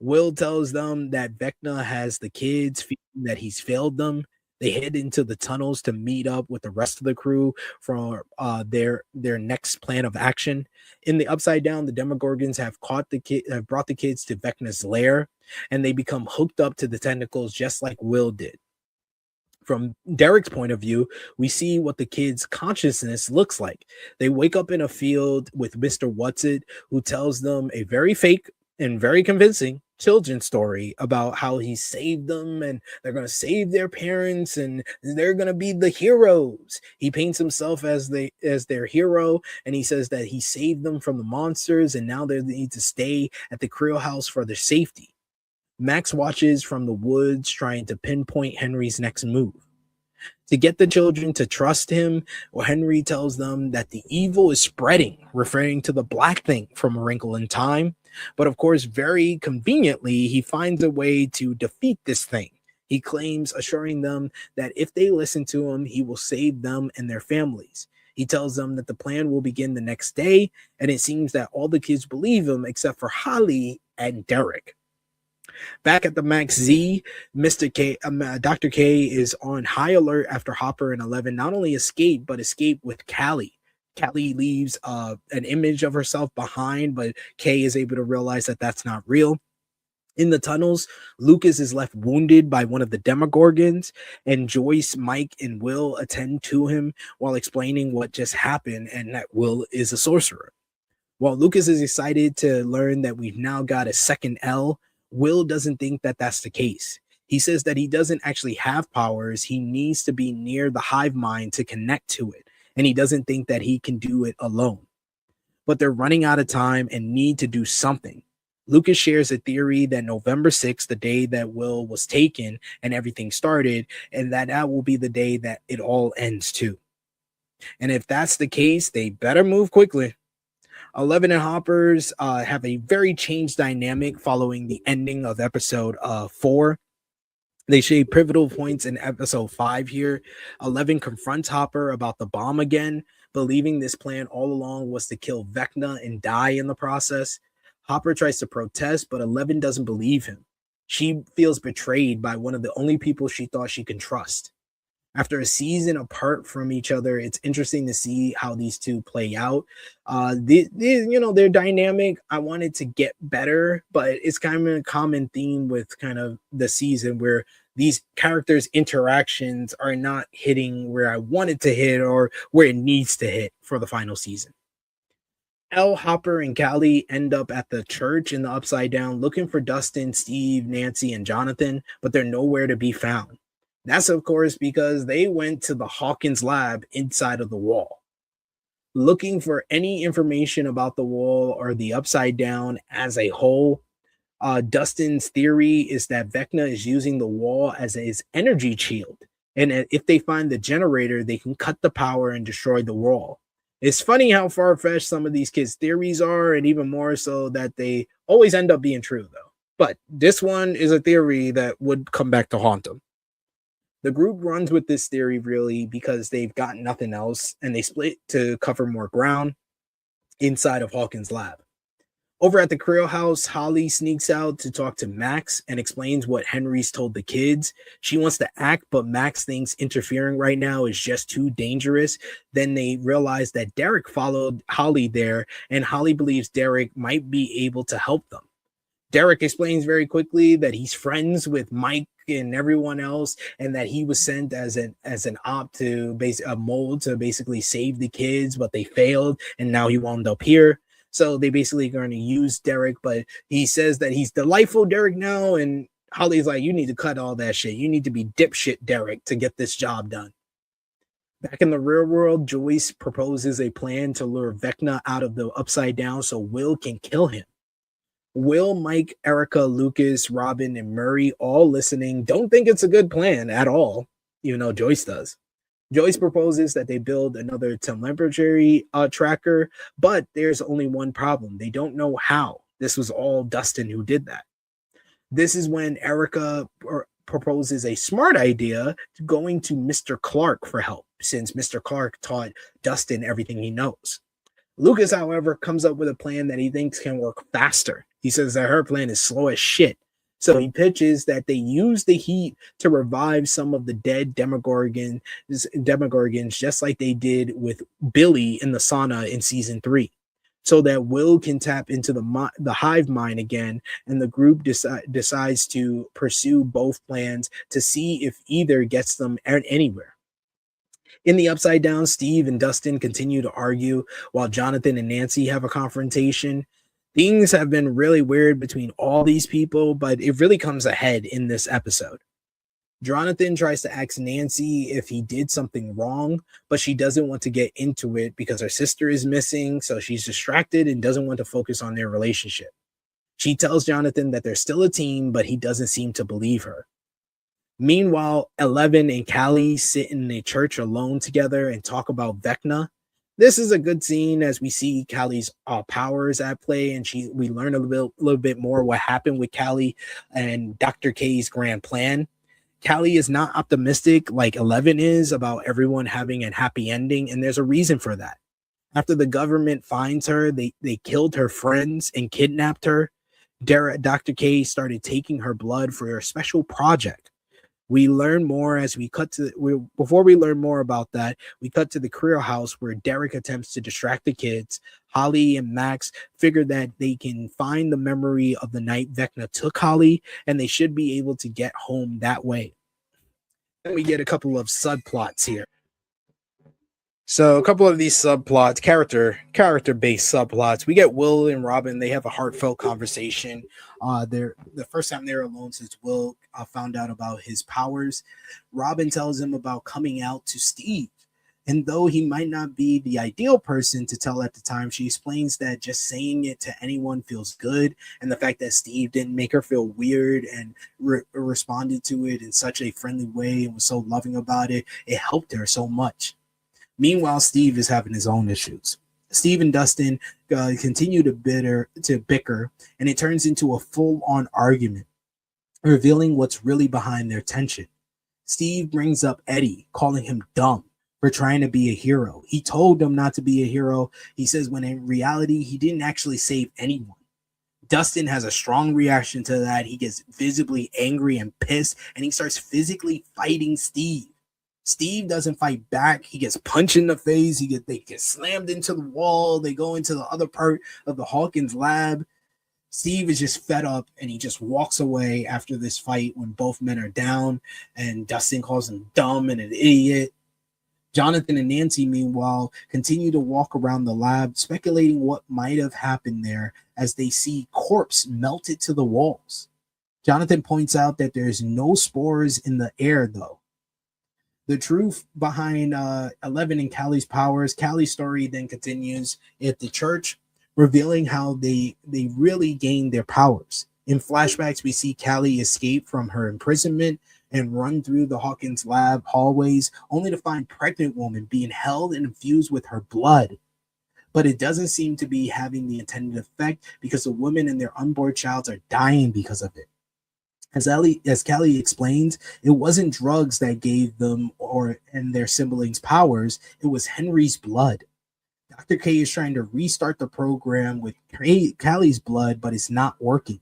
Will tells them that Vecna has the kids, feeling that he's failed them. They head into the tunnels to meet up with the rest of the crew for their next plan of action. In the Upside Down, the Demogorgons have brought the kids to Vecna's lair, and they become hooked up to the tentacles just like Will did. From Derek's point of view, we see what the kids' consciousness looks like. They wake up in a field with Mr. Whatsit, who tells them a very fake and very convincing children's story about how he saved them and they're going to save their parents and they're going to be the heroes. He paints himself as their hero, and he says that he saved them from the monsters and now they need to stay at the Creel house for their safety. Max watches from the woods, trying to pinpoint Henry's next move. To get the children to trust him, Henry tells them that the evil is spreading, referring to the black thing from A Wrinkle in Time. But of course, very conveniently, he finds a way to defeat this thing. He claims, assuring them that if they listen to him, he will save them and their families. He tells them that the plan will begin the next day, and it seems that all the kids believe him except for Holly and Derek. Back at the Max Z, Dr. K is on high alert after Hopper and 11 not only escape, but escape with Callie. Callie leaves an image of herself behind, but K is able to realize that that's not real. In the tunnels, Lucas is left wounded by one of the Demogorgons, and Joyce, Mike, and Will attend to him while explaining what just happened and that Will is a sorcerer. While Lucas is excited to learn that we've now got a second L, Will doesn't think that that's the case. He says that he doesn't actually have powers. He needs to be near the hive mind to connect to it, and he doesn't think that he can do it alone. But they're running out of time and need to do something. Lucas shares a theory that November 6th, the day that Will was taken and everything started, and that will be the day that it all ends too. And if that's the case, they better move quickly. 11 and Hoppers have a very changed dynamic following the ending of episode 4. They shade pivotal points in episode 5 here. 11 confronts Hopper about the bomb again, believing this plan all along was to kill Vecna and die in the process. Hopper tries to protest, but 11 doesn't believe him. She feels betrayed by one of the only people she thought she can trust. After a season apart from each other, it's interesting to see how these two play out. Their dynamic, I wanted to get better, but it's kind of a common theme with kind of the season where these characters' interactions are not hitting where I wanted to hit or where it needs to hit for the final season. L, Hopper, and Callie end up at the church in the Upside Down looking for Dustin, Steve, Nancy, and Jonathan, but they're nowhere to be found. That's, of course, because they went to the Hawkins lab inside of the wall. Looking for any information about the wall or the Upside Down as a whole, Dustin's theory is that Vecna is using the wall as his energy shield. And if they find the generator, they can cut the power and destroy the wall. It's funny how far-fetched some of these kids' theories are, and even more so that they always end up being true, though. But this one is a theory that would come back to haunt them. The group runs with this theory really because they've got nothing else, and they split to cover more ground inside of Hawkins' lab. Over at the Creel house, Holly sneaks out to talk to Max and explains what Henry's told the kids. She wants to act, but Max thinks interfering right now is just too dangerous. Then they realize that Derek followed Holly there, and Holly believes Derek might be able to help them. Derek explains very quickly that he's friends with Mike and everyone else, and that he was sent as an op to a mold to basically save the kids, but they failed, and now he wound up here. So they basically going to use Derek, but he says that he's delightful Derek now, and Holly's like, you need to cut all that shit. You need to be dipshit Derek to get this job done. Back in the real world, Joyce proposes a plan to lure Vecna out of the Upside Down so Will can kill him. Will, Mike, Erica, Lucas, Robin, and Murray, all listening, don't think it's a good plan at all, even though Joyce does. Joyce proposes that they build another telemetry tracker, but there's only one problem. They don't know how. This was all Dustin who did that. This is when Erica proposes a smart idea, going to Mr. Clark for help, since Mr. Clark taught Dustin everything he knows. Lucas, however, comes up with a plan that he thinks can work faster. He says that her plan is slow as shit. So he pitches that they use the heat to revive some of the dead Demogorgons, just like they did with Billy in the sauna in season 3, so that Will can tap into the hive mind again, and the group decides to pursue both plans to see if either gets them anywhere. In the Upside Down, Steve and Dustin continue to argue while Jonathan and Nancy have a confrontation. Things have been really weird between all these people, but it really comes ahead in this episode. Jonathan tries to ask Nancy if he did something wrong, but she doesn't want to get into it because her sister is missing, so she's distracted and doesn't want to focus on their relationship. She tells Jonathan that they're still a team, but he doesn't seem to believe her. Meanwhile, Eleven and Callie sit in a church alone together and talk about Vecna. This is a good scene as we see Callie's powers at play, and we learn a little bit more what happened with Callie and Dr. K's grand plan. Callie is not optimistic like 11 is about everyone having a happy ending, and there's a reason for that. After the government finds her, they killed her friends and kidnapped her. Dr. K started taking her blood for a special project. We learn more as before we learn more about that, we cut to the career house where Derek attempts to distract the kids. Holly and Max figure that they can find the memory of the night Vecna took Holly, and they should be able to get home that way. Then we get a couple of subplots here. So a couple of these subplots, character-based subplots. We get Will and Robin. They have a heartfelt conversation. They're the first time they're alone since Will found out about his powers. Robin tells him about coming out to Steve. And though he might not be the ideal person to tell at the time, she explains that just saying it to anyone feels good. And the fact that Steve didn't make her feel weird and responded to it in such a friendly way and was so loving about it, it helped her so much. Meanwhile, Steve is having his own issues. Steve and Dustin continue to bicker, and it turns into a full-on argument, revealing what's really behind their tension. Steve brings up Eddie, calling him dumb for trying to be a hero. He told him not to be a hero. He says when in reality, he didn't actually save anyone. Dustin has a strong reaction to that. He gets visibly angry and pissed, and he starts physically fighting Steve. Steve doesn't fight back. He gets punched in the face. They get slammed into the wall. They go into the other part of the Hawkins lab. Steve is just fed up, and he just walks away after this fight when both men are down, and Dustin calls him dumb and an idiot. Jonathan and Nancy, meanwhile, continue to walk around the lab, speculating what might have happened there as they see corpse melted to the walls. Jonathan points out that there's no spores in the air, though. The truth behind 11 and Callie's powers. Callie's story then continues at the church, revealing how they really gained their powers. In flashbacks, we see Callie escape from her imprisonment and run through the Hawkins lab hallways, only to find pregnant woman being held and infused with her blood. But it doesn't seem to be having the intended effect because the women and their unborn child are dying because of it. As Callie explains, it wasn't drugs that gave them and their siblings powers. It was Henry's blood. Dr. K is trying to restart the program with Callie's blood, but it's not working.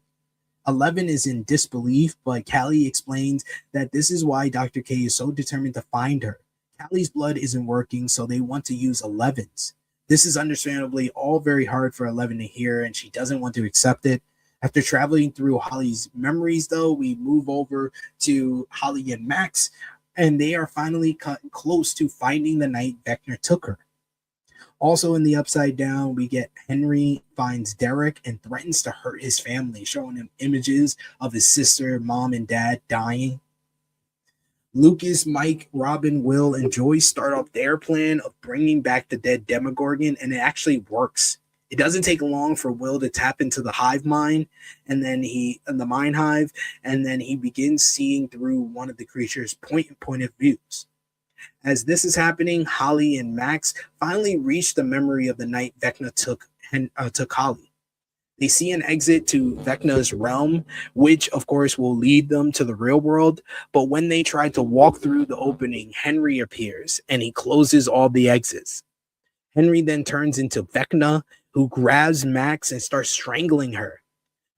11 is in disbelief, but Callie explains that this is why Dr. K is so determined to find her. Callie's blood isn't working, so they want to use 11's. This is understandably all very hard for 11 to hear, and she doesn't want to accept it. After traveling through Holly's memories, though, we move over to Holly and Max, and they are finally close to finding the night Vecna took her. Also in the Upside Down, we get Henry finds Derek and threatens to hurt his family, showing him images of his sister, mom, and dad dying. Lucas, Mike, Robin, Will, and Joyce start off their plan of bringing back the dead Demogorgon, and it actually works. It doesn't take long for Will to tap into the hive mind, and then the mind hive, and then he begins seeing through one of the creature's point of views. As this is happening, Holly and Max finally reach the memory of the night Vecna took Holly. They see an exit to Vecna's realm, which of course will lead them to the real world. But when they try to walk through the opening, Henry appears and he closes all the exits. Henry then turns into Vecna, who grabs Max and starts strangling her.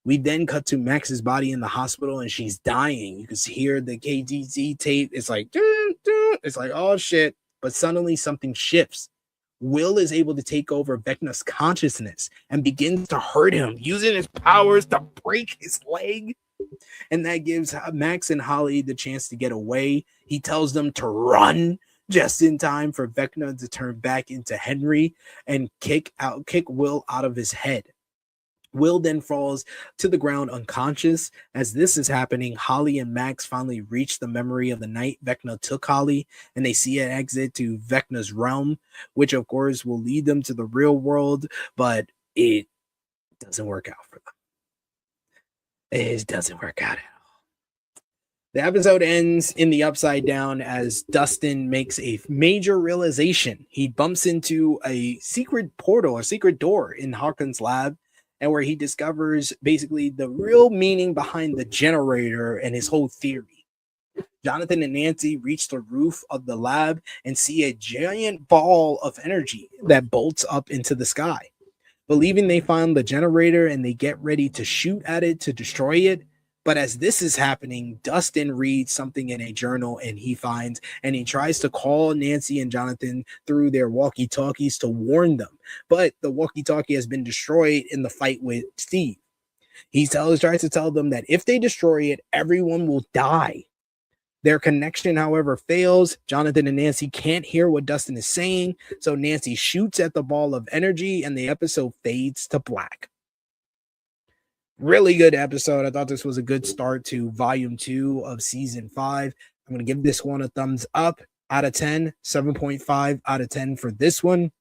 We then cut to Max's body in the hospital and she's dying. You can hear the KDZ tape. It's like, dun, dun. It's like, oh shit. But suddenly something shifts. Will is able to take over Vecna's consciousness and begins to hurt him, using his powers to break his leg. And that gives Max and Holly the chance to get away. He tells them to run just in time for Vecna to turn back into Henry and kick Will out of his head. Will then falls to the ground unconscious. As this is happening, Holly and Max finally reach the memory of the night Vecna took Holly, and they see an exit to Vecna's realm, which of course will lead them to the real world, but it doesn't work out for them. It doesn't work out. The episode ends in the upside down as Dustin makes a major realization. He bumps into a secret portal, a secret door in Hawkins' lab, and where he discovers basically the real meaning behind the generator and his whole theory. Jonathan and Nancy reach the roof of the lab and see a giant ball of energy that bolts up into the sky. Believing they found the generator and they get ready to shoot at it to destroy it. But as this is happening, Dustin reads something in a journal and he tries to call Nancy and Jonathan through their walkie-talkies to warn them. But the walkie-talkie has been destroyed in the fight with Steve. He tries to tell them that if they destroy it, everyone will die. Their connection, however, fails. Jonathan and Nancy can't hear what Dustin is saying, so Nancy shoots at the ball of energy and the episode fades to black. Really good episode. I thought this was a good start to volume 2 of season 5. I'm going to give this one a thumbs up out of 10, 7.5 out of 10 for this one.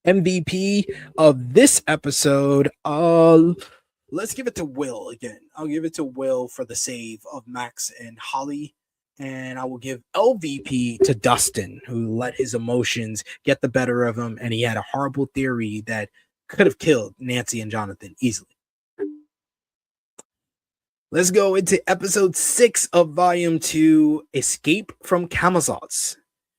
MVP of this episode, let's give it to Will again. I'll give it to Will for the save of Max and Holly. And I will give LVP to Dustin, who let his emotions get the better of him. And he had a horrible theory that could have killed Nancy and Jonathan easily. Let's go into episode 6 of volume 2, Escape from Camazotz.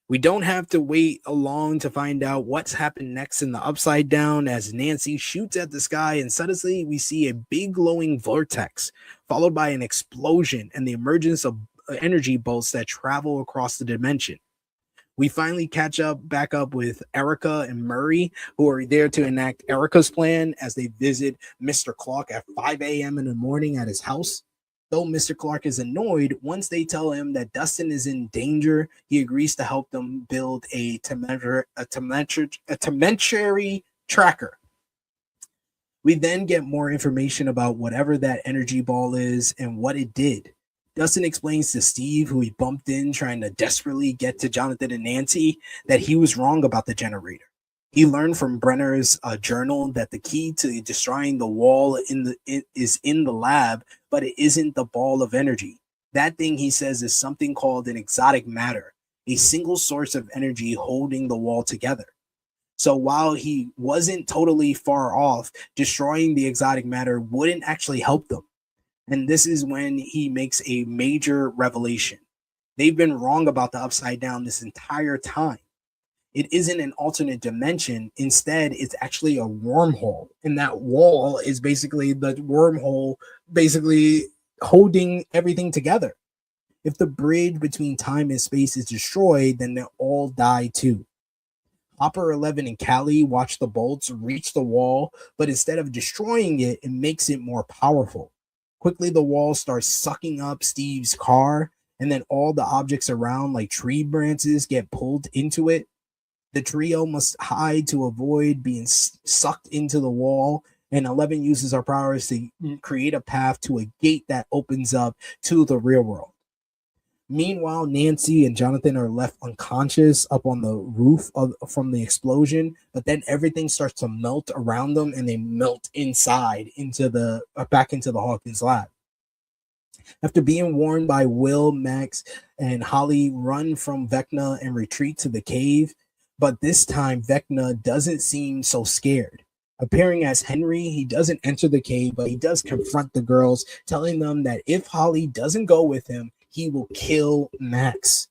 We don't have to wait long to find out what's happened next in the upside down as Nancy shoots at the sky and suddenly we see a big glowing vortex followed by an explosion and the emergence of energy bolts that travel across the dimension. We finally back up with Erica and Murray, who are there to enact Erica's plan as they visit Mr. Clark at 5 a.m. in the morning at his house. Though Mr. Clark is annoyed, once they tell him that Dustin is in danger, he agrees to help them build a temporary tracker. We then get more information about whatever that energy ball is and what it did. Dustin explains to Steve, who he bumped in trying to desperately get to Jonathan and Nancy, that he was wrong about the generator. He learned from Brenner's journal that the key to destroying the wall is in the lab, but it isn't the ball of energy. That thing, he says, is something called an exotic matter, a single source of energy holding the wall together. So while he wasn't totally far off, destroying the exotic matter wouldn't actually help them. And this is when he makes a major revelation. They've been wrong about the upside down this entire time. It isn't an alternate dimension. Instead, it's actually a wormhole. And that wall is basically the wormhole, basically holding everything together. If the bridge between time and space is destroyed, then they'll all die too. Hopper 11 and Callie watch the bolts reach the wall, but instead of destroying it, it makes it more powerful. Quickly, the wall starts sucking up Steve's car, and then all the objects around, like tree branches, get pulled into it. The trio must hide to avoid being sucked into the wall, and 11 uses her powers to create a path to a gate that opens up to the real world. Meanwhile, Nancy and Jonathan are left unconscious up on the roof from the explosion, but then everything starts to melt around them and they melt inside back into the Hawkins lab. After being warned by Will, Max, and Holly run from Vecna and retreat to the cave, but this time Vecna doesn't seem so scared. Appearing as Henry, he doesn't enter the cave, but he does confront the girls, telling them that if Holly doesn't go with him, he will kill Max.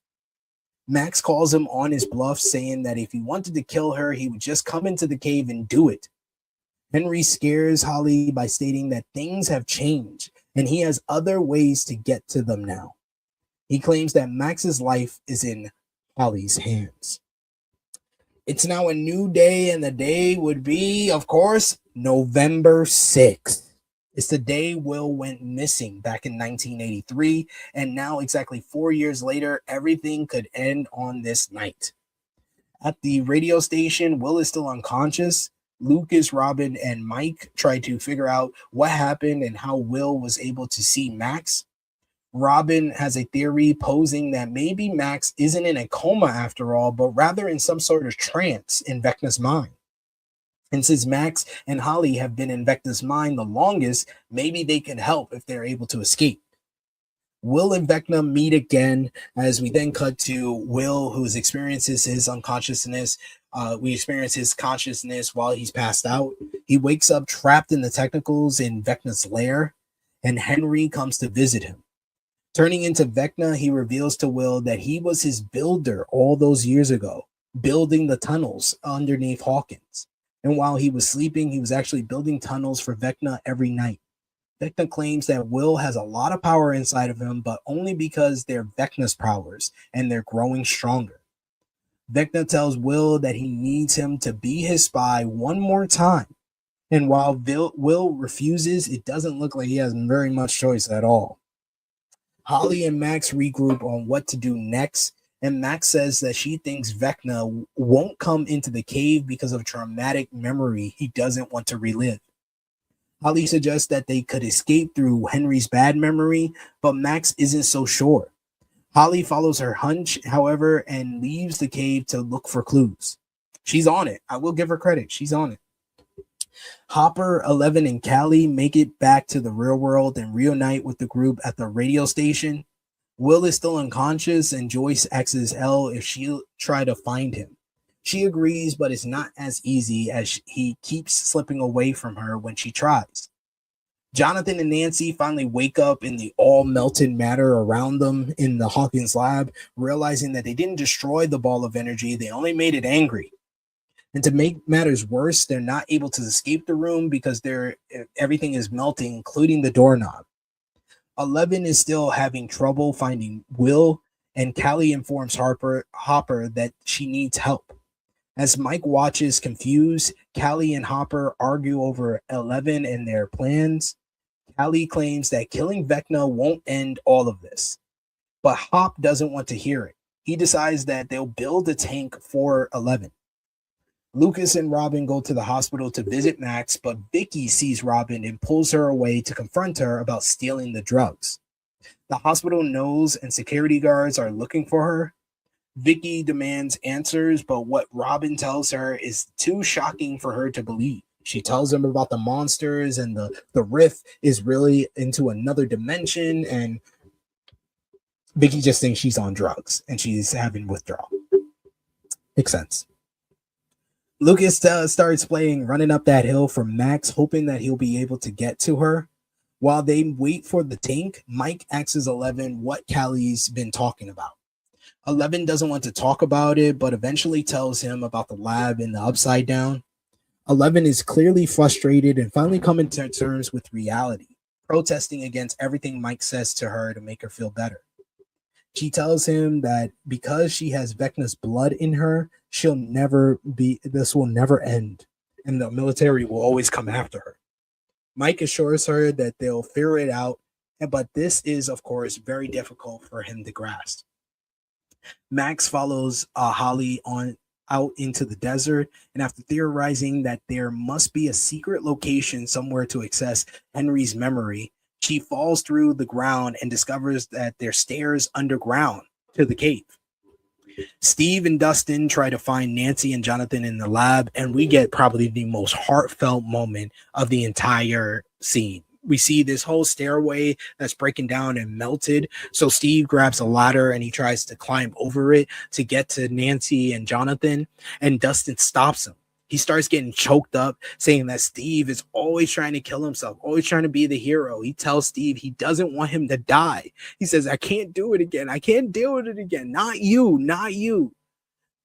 Max calls him on his bluff, saying that if he wanted to kill her, he would just come into the cave and do it. Henry scares Holly by stating that things have changed and he has other ways to get to them now. He claims that Max's life is in Holly's hands. It's now a new day, and the day would be, of course, November 6th. It's the day Will went missing back in 1983, and now exactly 4 years later, everything could end on this night. At the radio station, Will is still unconscious. Lucas, Robin, and Mike try to figure out what happened and how Will was able to see Max. Robin has a theory posing that maybe Max isn't in a coma after all, but rather in some sort of trance in Vecna's mind. And since Max and Holly have been in Vecna's mind the longest, maybe they can help if they're able to escape. Will and Vecna meet again as we then cut to Will, who experiences his unconsciousness. We experience his consciousness while he's passed out. He wakes up trapped in the technicals in Vecna's lair, and Henry comes to visit him. Turning into Vecna, he reveals to Will that he was his builder all those years ago, building the tunnels underneath Hawkins. And while he was sleeping, he was actually building tunnels for Vecna every night. Vecna claims that Will has a lot of power inside of him, but only because they're Vecna's powers and they're growing stronger. Vecna tells Will that he needs him to be his spy one more time. And while Will refuses, it doesn't look like he has very much choice at all. Holly and Max regroup on what to do next, and Max says that she thinks Vecna won't come into the cave because of a traumatic memory he doesn't want to relive. Holly suggests that they could escape through Henry's bad memory, but Max isn't so sure. Holly follows her hunch, however, and leaves the cave to look for clues. She's on it. I will give her credit. She's on it. Hopper, 11, and Callie make it back to the real world and reunite with the group at the radio station. Will is still unconscious, and Joyce asks Elle if she'll try to find him. She agrees, but it's not as easy as he keeps slipping away from her when she tries. Jonathan and Nancy finally wake up in the all melted matter around them in the Hawkins lab, realizing that they didn't destroy the ball of energy, they only made it angry. And to make matters worse, they're not able to escape the room because everything is melting, including the doorknob. 11 is still having trouble finding Will, and Callie informs Hopper that she needs help. As Mike watches confused, Callie and Hopper argue over 11 and their plans. Callie claims that killing Vecna won't end all of this, but Hop doesn't want to hear it. He decides that they'll build a tank for 11. Lucas and Robin go to the hospital to visit Max, but Vicky sees Robin and pulls her away to confront her about stealing the drugs. The hospital knows and security guards are looking for her. Vicky demands answers, but what Robin tells her is too shocking for her to believe. She tells him about the monsters and the rift is really into another dimension, and Vicky just thinks she's on drugs and she's having withdrawal. Makes sense. Lucas starts playing Running Up That Hill for Max, hoping that he'll be able to get to her. While they wait for the tank, Mike asks 11 what Callie's been talking about. 11 doesn't want to talk about it, but eventually tells him about the lab and the Upside Down. 11 is clearly frustrated and finally coming to terms with reality, protesting against everything Mike says to her to make her feel better. She tells him that because she has Vecna's blood in her, this will never end, and the military will always come after her. Mike assures her that they'll figure it out, but this is, of course, very difficult for him to grasp. Max follows Holly out into the desert, and after theorizing that there must be a secret location somewhere to access Henry's memory, she falls through the ground and discovers that there's stairs underground to the cave. Steve and Dustin try to find Nancy and Jonathan in the lab, and we get probably the most heartfelt moment of the entire scene. We see this whole stairway that's breaking down and melted. So Steve grabs a ladder and he tries to climb over it to get to Nancy and Jonathan, and Dustin stops him. He starts getting choked up, saying that Steve is always trying to kill himself, always trying to be the hero. He tells Steve he doesn't want him to die. He says, I can't do it again. I can't deal with it again. Not you, not you.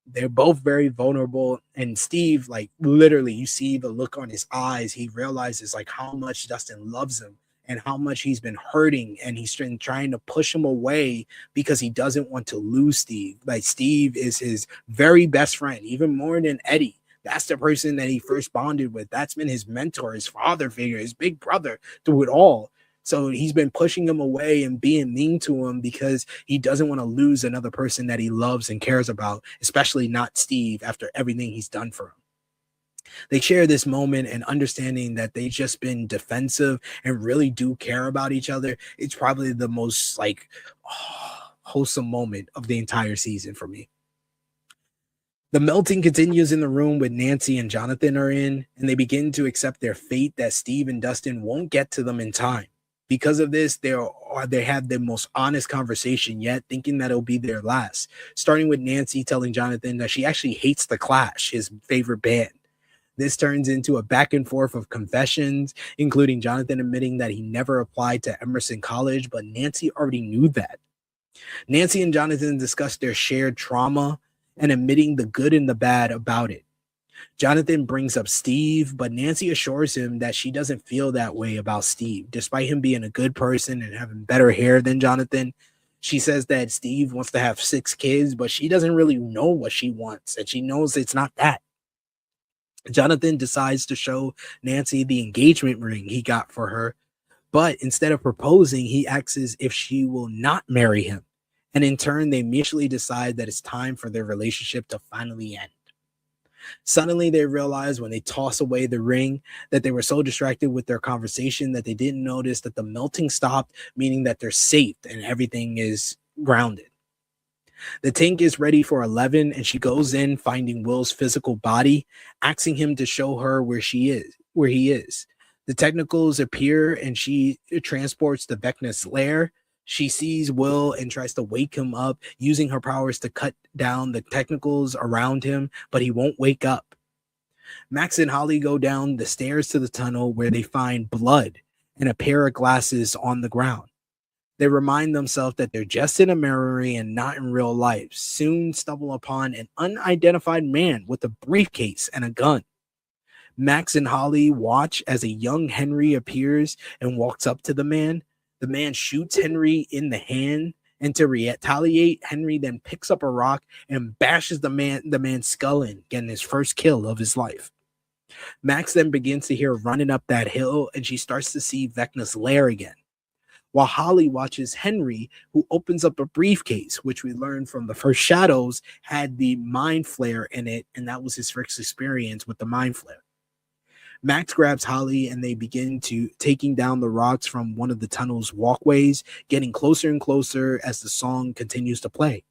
They're both very vulnerable. And Steve, like, literally, you see the look on his eyes. He realizes, like, how much Dustin loves him and how much he's been hurting. And he's been trying to push him away because he doesn't want to lose Steve. Like, Steve is his very best friend, even more than Eddie. That's the person that he first bonded with. That's been his mentor, his father figure, his big brother through it all. So he's been pushing him away and being mean to him because he doesn't want to lose another person that he loves and cares about, especially not Steve after everything he's done for him. They share this moment and understanding that they've just been defensive and really do care about each other. It's probably the most wholesome moment of the entire season for me. The melting continues in the room with Nancy and Jonathan are in, and they begin to accept their fate that Steve and Dustin won't get to them in time. Because of this, they have the most honest conversation yet, thinking that it'll be their last. Starting with Nancy telling Jonathan that she actually hates The Clash, his favorite band. This turns into a back and forth of confessions, including Jonathan admitting that he never applied to Emerson College, but Nancy already knew that. Nancy and Jonathan discuss their shared trauma and admitting the good and the bad about it. Jonathan brings up Steve, but Nancy assures him that she doesn't feel that way about Steve, despite him being a good person and having better hair than Jonathan. She says that Steve wants to have 6 kids, but she doesn't really know what she wants, and she knows it's not that. Jonathan decides to show Nancy the engagement ring he got for her, but instead of proposing, he asks if she will not marry him. And in turn, they mutually decide that it's time for their relationship to finally end. Suddenly, they realize when they toss away the ring that they were so distracted with their conversation that they didn't notice that the melting stopped, meaning that they're safe and everything is grounded. The tank is ready for 11, and she goes in, finding Will's physical body, asking him to show her where he is. The technicals appear, and she transports to Vecna's lair. She sees Will and tries to wake him up, using her powers to cut down the technicals around him, but he won't wake up. Max and Holly go down the stairs to the tunnel where they find blood and a pair of glasses on the ground. They remind themselves that they're just in a memory and not in real life. Soon stumble upon an unidentified man with a briefcase and a gun. Max and Holly watch as a young Henry appears and walks up to the man. The man shoots Henry in the hand, and to retaliate, Henry then picks up a rock and bashes the man's skull in, getting his first kill of his life. Max then begins to hear running up that hill, and she starts to see Vecna's lair again. While Holly watches Henry, who opens up a briefcase, which we learned from the first Shadows had the mind flare in it, and that was his first experience with the mind flare. Max grabs Holly and they begin to taking down the rocks from one of the tunnel's walkways, getting closer and closer as the song continues to play.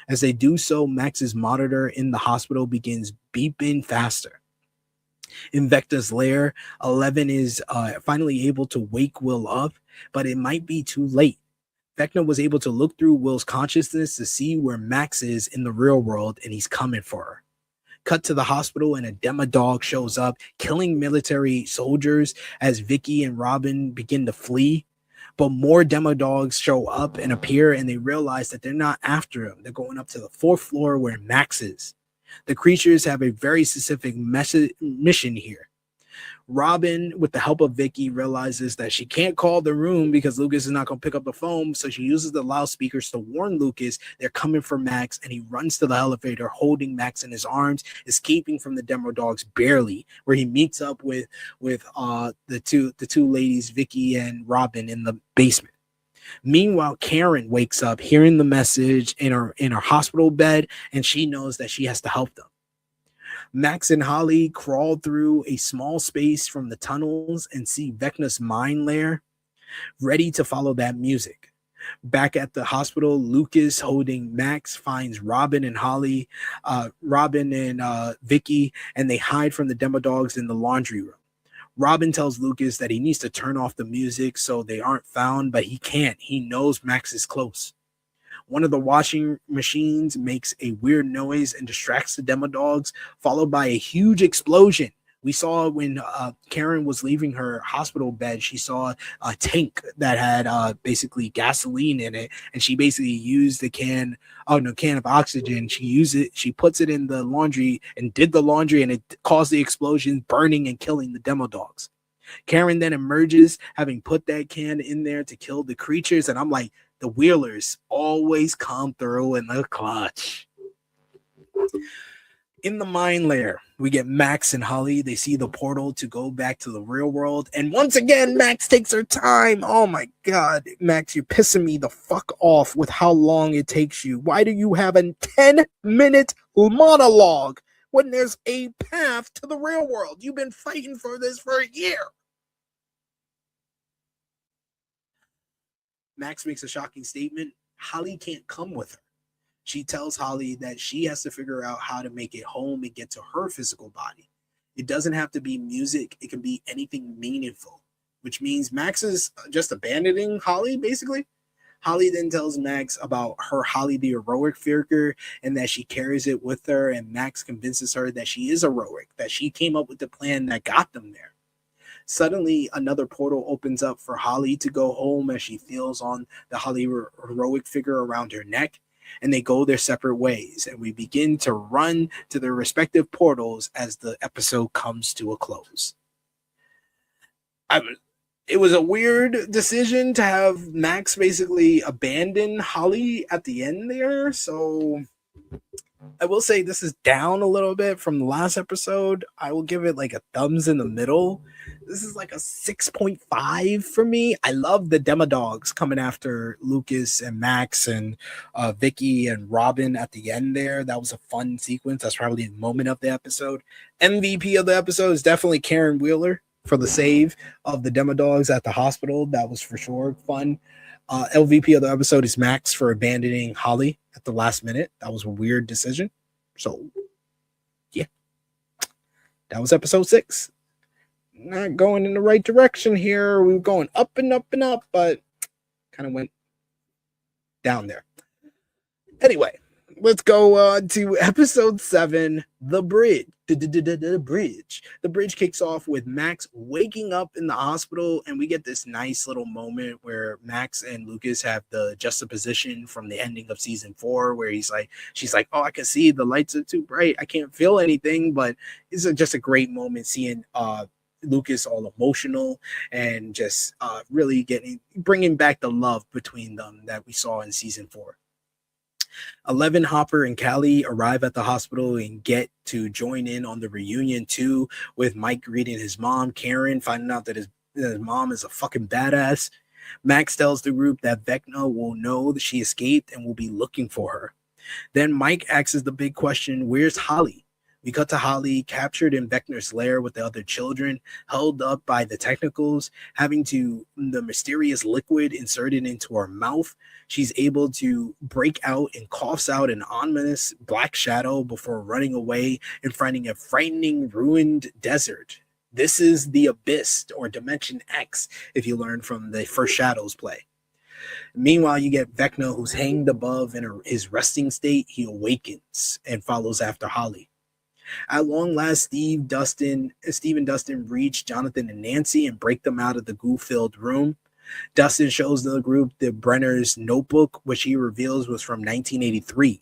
As they do so, Max's monitor in the hospital begins beeping faster. In Vecna's lair, 11 is finally able to wake Will up, but it might be too late. Vecna was able to look through Will's consciousness to see where Max is in the real world, and he's coming for her. Cut to the hospital, and a demodog shows up, killing military soldiers as Vicky and Robin begin to flee. But more demodogs show up and appear, and they realize that they're not after him. They're going up to the 4th floor where Max is. The creatures have a very specific mission here. Robin, with the help of Vicky, realizes that she can't call the room because Lucas is not going to pick up the phone, so she uses the loudspeakers to warn Lucas they're coming for Max, and he runs to the elevator holding Max in his arms, escaping from the demodogs barely, where he meets up with the two ladies, Vicky and Robin, in the basement. Meanwhile, Karen wakes up hearing the message in her hospital bed, and she knows that she has to help them. Max and Holly crawl through a small space from the tunnels and see Vecna's mind lair, ready to follow that music. Back at the hospital, Lucas, holding Max, finds Robin and Vicky, and they hide from the demodogs in the laundry room. Robin tells Lucas that he needs to turn off the music so they aren't found, but he can't. He knows Max is close. One of the washing machines makes a weird noise and distracts the demodogs, followed by a huge explosion. We saw when Karen was leaving her hospital bed, she saw a tank that had basically gasoline in it, and she basically used the can of oxygen. She puts it in the laundry and did the laundry, and it caused the explosion, burning and killing the demodogs. Karen then emerges, having put that can in there to kill the creatures, and I'm like, the Wheelers always come through in the clutch. In the mine lair, we get Max and Holly. They see the portal to go back to the real world. And once again, Max takes her time. Oh my God, Max, you're pissing me the fuck off with how long it takes you. Why do you have a 10-minute monologue when there's a path to the real world? You've been fighting for this for a year. Max makes a shocking statement. Holly can't come with her. She tells Holly that she has to figure out how to make it home and get to her physical body. It doesn't have to be music, it can be anything meaningful, which means Max is just abandoning Holly, basically. Holly then tells Max about her Holly the heroic figure and that she carries it with her, and Max convinces her that she is heroic, that she came up with the plan that got them there. Suddenly, another portal opens up for Holly to go home as she feels on the Holly heroic figure around her neck, and they go their separate ways, and we begin to run to their respective portals as the episode comes to a close. It was a weird decision to have Max basically abandon Holly at the end there. So I will say this is down a little bit from the last episode. I will give it like a thumbs in the middle. This is like a 6.5 for me. I love the Demodogs coming after Lucas and Max and Vicky and Robin at the end there. That was a fun sequence. That's probably the moment of the episode. MVP of the episode is definitely Karen Wheeler for the save of the Demodogs at the hospital. That was for sure fun. LVP of the episode is Max for abandoning Holly at the last minute. That was a weird decision. So, yeah. That was episode 6. Not going in the right direction here. We were going up and up and up, but kind of went down there. Anyway, let's go to episode 7, The Bridge. The bridge kicks off with Max waking up in the hospital, and we get this nice little moment where Max and Lucas have the juxtaposition from the ending of season 4, where she's like, oh, I can see the lights are too bright, I can't feel anything. But it's just a great moment seeing Lucas all emotional and just really bringing back the love between them that we saw in season 4. 11, Hopper, and Callie arrive at the hospital and get to join in on the reunion too, with Mike greeting his mom, Karen, finding out that his mom is a fucking badass. Max tells the group that Vecna will know that she escaped and will be looking for her. Then Mike asks the big question, where's Holly? We cut to Holly captured in Vecna's lair with the other children, held up by the technicals, having the mysterious liquid inserted into her mouth. She's able to break out and coughs out an ominous black shadow before running away and finding a frightening ruined desert. This is the Abyss, or Dimension X, if you learn from the first Shadows play. Meanwhile, you get Vecna, who's hanged above in his resting state. He awakens and follows after Holly. At long last, Steve and Dustin reach Jonathan and Nancy and break them out of the goo-filled room. Dustin shows the group the Brenner's notebook, which he reveals was from 1983.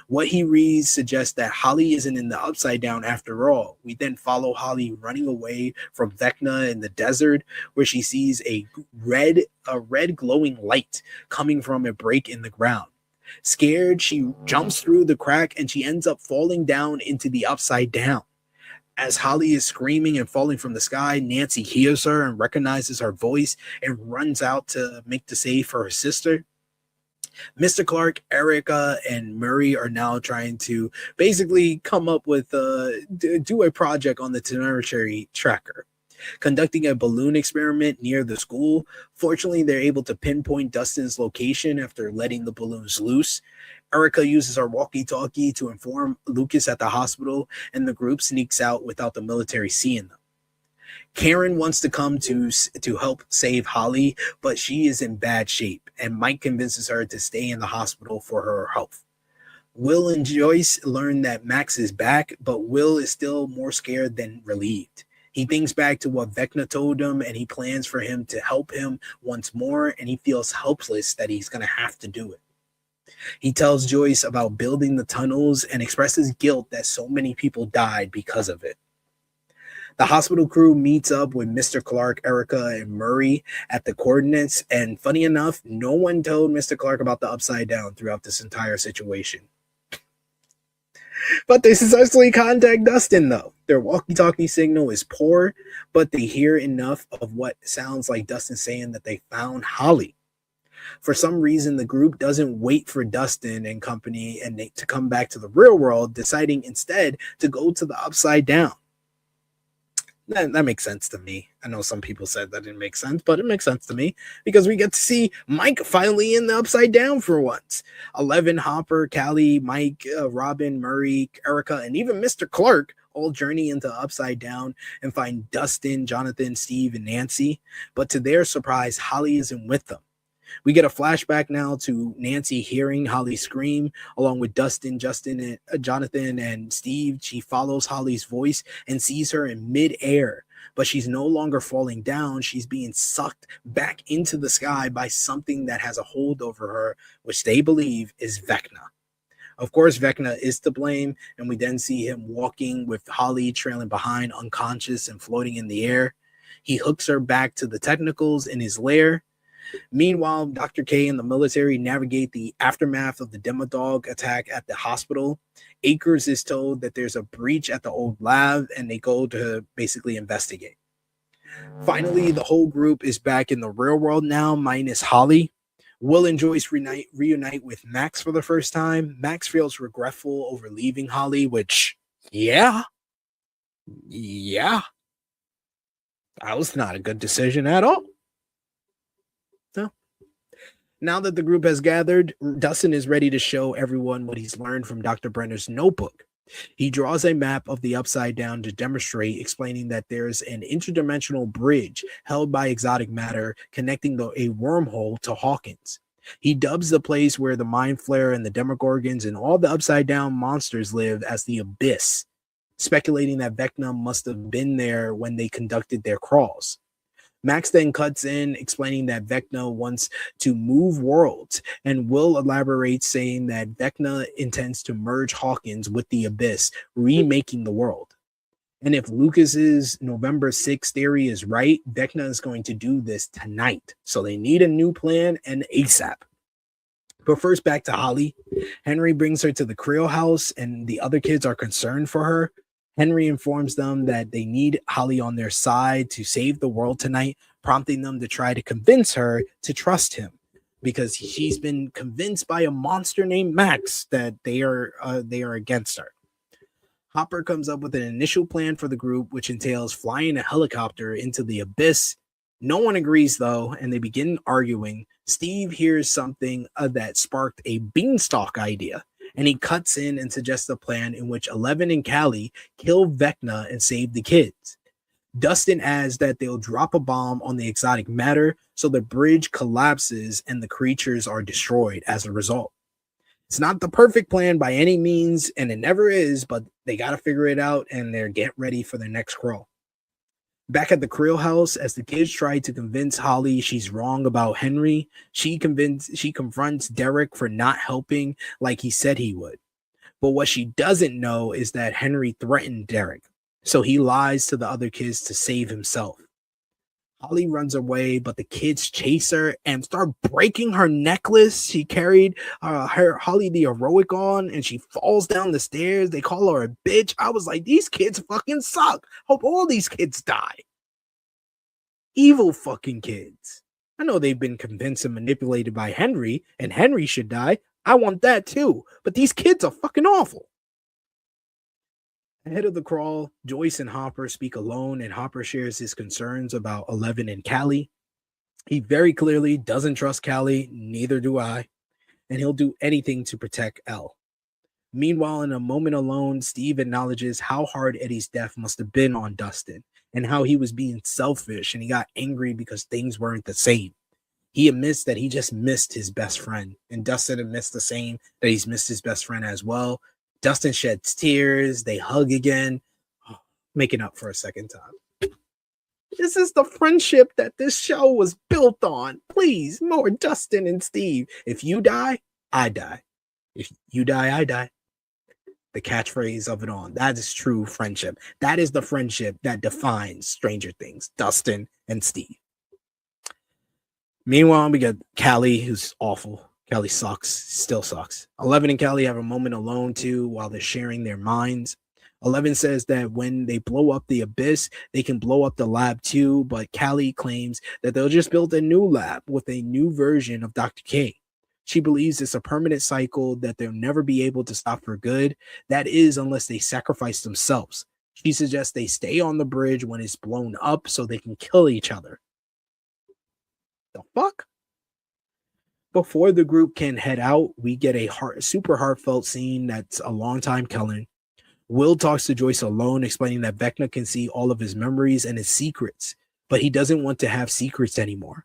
What he reads suggests that Holly isn't in the Upside Down after all. We then follow Holly running away from Vecna in the desert, where she sees a red glowing light coming from a break in the ground. Scared, she jumps through the crack and she ends up falling down into the Upside Down. As Holly is screaming and falling from the sky, Nancy hears her and recognizes her voice and runs out to make the save for her sister. Mr. Clark, Erica, and Murray are now trying to basically come up with do a project on the Temerity tracker, conducting a balloon experiment near the school. Fortunately, they're able to pinpoint Dustin's location after letting the balloons loose. Erica uses her walkie-talkie to inform Lucas at the hospital, and the group sneaks out without the military seeing them. Karen wants to come to help save Holly, but she is in bad shape, and Mike convinces her to stay in the hospital for her health. Will and Joyce learn that Max is back, but Will is still more scared than relieved. He thinks back to what Vecna told him, and he plans for him to help him once more, and he feels helpless that he's going to have to do it. He tells Joyce about building the tunnels and expresses guilt that so many people died because of it. The hospital crew meets up with Mr. Clark, Erica, and Murray at the coordinates, and funny enough, no one told Mr. Clark about the Upside Down throughout this entire situation. But they successfully contact Dustin, though. Their walkie-talkie signal is poor, but they hear enough of what sounds like Dustin saying that they found Holly. For some reason, the group doesn't wait for Dustin and company to come back to the real world, deciding instead to go to the Upside Down. That makes sense to me. I know some people said that didn't make sense, but it makes sense to me because we get to see Mike finally in the Upside Down for once. 11, Hopper, Callie, Mike, Robin, Murray, Erica, and even Mr. Clark all journey into Upside Down and find Dustin, Jonathan, Steve, and Nancy. But to their surprise, Holly isn't with them. We get a flashback now to Nancy hearing Holly scream along with Dustin, Justin, and Jonathan, and Steve. She follows Holly's voice and sees her in midair, but she's no longer falling down. She's being sucked back into the sky by something that has a hold over her, which they believe is Vecna. Of course, Vecna is to blame, and we then see him walking with Holly trailing behind, unconscious and floating in the air. He hooks her back to the technicals in his lair. Meanwhile, Dr. K and the military navigate the aftermath of the Demodog attack at the hospital. Akers is told that there's a breach at the old lab, and they go to basically investigate. Finally, the whole group is back in the real world now, minus Holly. Will and Joyce reunite with Max for the first time. Max feels regretful over leaving Holly, which, yeah, that was not a good decision at all. No. Now that the group has gathered, Dustin is ready to show everyone what he's learned from Dr. Brenner's notebook. He draws a map of the Upside Down to demonstrate, explaining that there's an interdimensional bridge held by exotic matter connecting a wormhole to Hawkins. He dubs the place where the Mind Flayer and the Demogorgons and all the Upside Down monsters live as the Abyss, speculating that Vecna must have been there when they conducted their crawls. Max then cuts in, explaining that Vecna wants to move worlds, and Will elaborates, saying that Vecna intends to merge Hawkins with the Abyss, remaking the world. And if Lucas's November 6th theory is right, Vecna is going to do this tonight. So they need a new plan and ASAP. But first, back to Holly. Henry brings her to the Creel house, and the other kids are concerned for her. Henry informs them that they need Holly on their side to save the world tonight, prompting them to try to convince her to trust him because she's been convinced by a monster named Max that they are against her. Hopper comes up with an initial plan for the group, which entails flying a helicopter into the Abyss. No one agrees, though, and they begin arguing. Steve hears something that sparked a beanstalk idea, and he cuts in and suggests a plan in which 11 and Callie kill Vecna and save the kids. Dustin adds that they'll drop a bomb on the exotic matter so the bridge collapses and the creatures are destroyed as a result. It's not the perfect plan by any means, and it never is, but they got to figure it out, and they're getting ready for their next crawl. Back at the Creel house, as the kids try to convince Holly she's wrong about Henry, she confronts Derek for not helping like he said he would. But what she doesn't know is that Henry threatened Derek, so he lies to the other kids to save himself. Holly runs away, but the kids chase her and start breaking her necklace. She carried Holly the Heroic on, and she falls down the stairs. They call her a bitch. I was like, these kids fucking suck. Hope all these kids die. Evil fucking kids. I know they've been convinced and manipulated by Henry, and Henry should die. I want that too. But these kids are fucking awful. Ahead of the crawl, Joyce and Hopper speak alone, and Hopper shares his concerns about 11 and Callie. He very clearly doesn't trust Callie, neither do I, and he'll do anything to protect Elle. Meanwhile, in a moment alone, Steve acknowledges how hard Eddie's death must have been on Dustin, and how he was being selfish, and he got angry because things weren't the same. He admits that he just missed his best friend, and Dustin admits the same, that he's missed his best friend as well. Dustin sheds tears. They hug again, making up for a second time. This is the friendship that this show was built on. Please, more Dustin and Steve. If you die, I die. If you die, I die. The catchphrase of it on. That is true friendship. That is the friendship that defines Stranger Things. Dustin and Steve. Meanwhile, we got Callie, who's awful. Callie sucks, still sucks. 11 and Callie have a moment alone too while they're sharing their minds. 11 says that when they blow up the Abyss, they can blow up the lab too, but Callie claims that they'll just build a new lab with a new version of Dr. K. She believes it's a permanent cycle that they'll never be able to stop for good. That is, unless they sacrifice themselves. She suggests they stay on the bridge when it's blown up so they can kill each other. The fuck? Before the group can head out, we get a super heartfelt scene that's a long time coming. Will talks to Joyce alone, explaining that Vecna can see all of his memories and his secrets, but he doesn't want to have secrets anymore.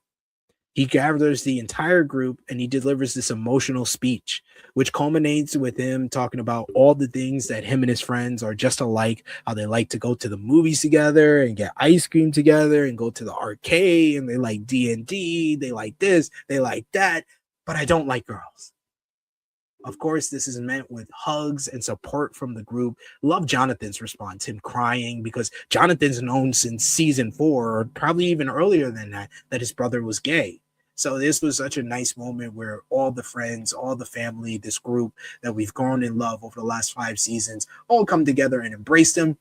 He gathers the entire group and he delivers this emotional speech, which culminates with him talking about all the things that him and his friends are just alike, how they like to go to the movies together and get ice cream together and go to the arcade, and they like D&D, they like this, they like that, but I don't like girls. Of course, this is meant with hugs and support from the group. Love Jonathan's response, him crying, because Jonathan's known since season 4, or probably even earlier than that his brother was gay. So this was such a nice moment where all the friends, all the family, this group that we've grown in love over the last 5 seasons all come together and embraced him.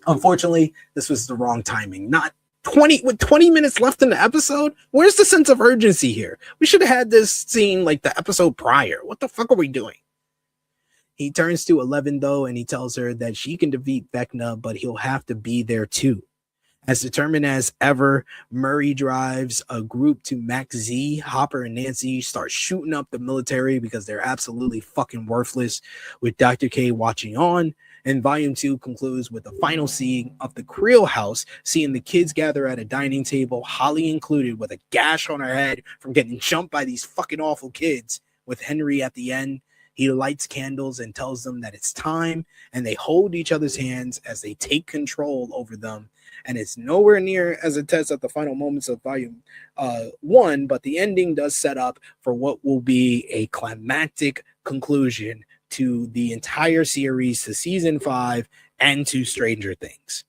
Unfortunately, this was the wrong timing. Not 20 minutes left in the episode. Where's the sense of urgency here? We should have had this scene like the episode prior. What the fuck are we doing? He turns to 11 though, and he tells her that she can defeat Vecna, but he'll have to be there too. As determined as ever, Murray drives a group to Max Z. Hopper and Nancy start shooting up the military because they're absolutely fucking worthless, with Dr. K watching on. And Volume 2 concludes with the final scene of the Creel house, seeing the kids gather at a dining table, Holly included, with a gash on her head from getting jumped by these fucking awful kids, with Henry at the end. He lights candles and tells them that it's time, and they hold each other's hands as they take control over them. And it's nowhere near as intense at the final moments of Volume 1, but the ending does set up for what will be a climactic conclusion to the entire series, to season 5 and to Stranger Things.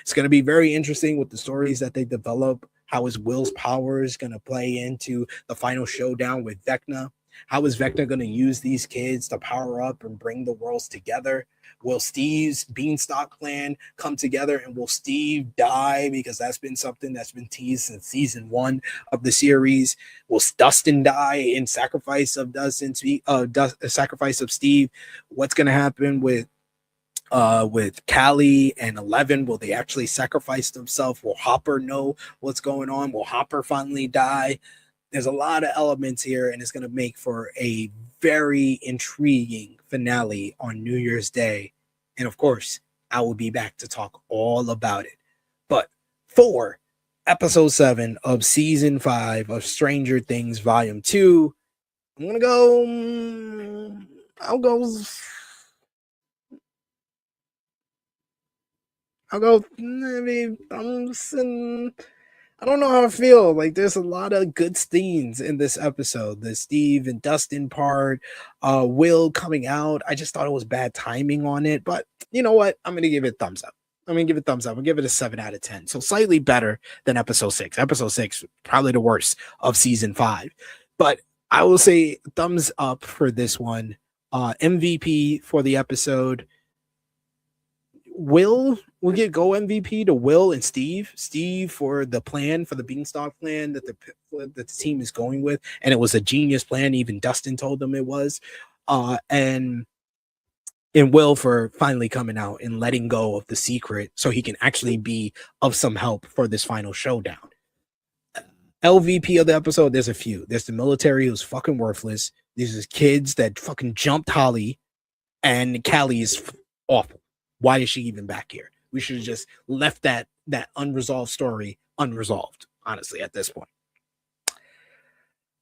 It's going to be very interesting with the stories that they develop. How is Will's powers going to play into the final showdown with Vecna? How is Vecna going to use these kids to power up and bring the worlds together? Will Steve's Beanstalk plan come together, and will Steve die? Because that's been something that's been teased since season 1 of the series. Will Dustin die in sacrifice of sacrifice of Steve? What's going to happen with Callie and 11? Will they actually sacrifice themselves? Will Hopper know what's going on? Will Hopper finally die? There's a lot of elements here, and it's going to make for a very intriguing finale on New Year's Day. And of course, I will be back to talk all about it. But for episode 7 of season 5 of Stranger Things Volume 2, I'm going to go, maybe thumbs, and I don't know how I feel. Like, there's a lot of good scenes in this episode. The Steve and Dustin part, Will coming out. I just thought it was bad timing on it. But you know what? I'm going to give it a thumbs up. I'm going to give it a 7 out of 10. So slightly better than episode 6. Episode 6, probably the worst of season 5. But I will say thumbs up for this one. MVP for the episode. We'll get go MVP to Will and Steve. Steve for the plan, for the Beanstalk plan that the team is going with, and it was a genius plan. Even Dustin told them it was. And Will for finally coming out and letting go of the secret so he can actually be of some help for this final showdown. LVP of the episode, there's a few. There's the military who's fucking worthless. There's kids that fucking jumped Holly, and Callie is awful. Why is she even back here? We should have just left that unresolved story unresolved, honestly, at this point.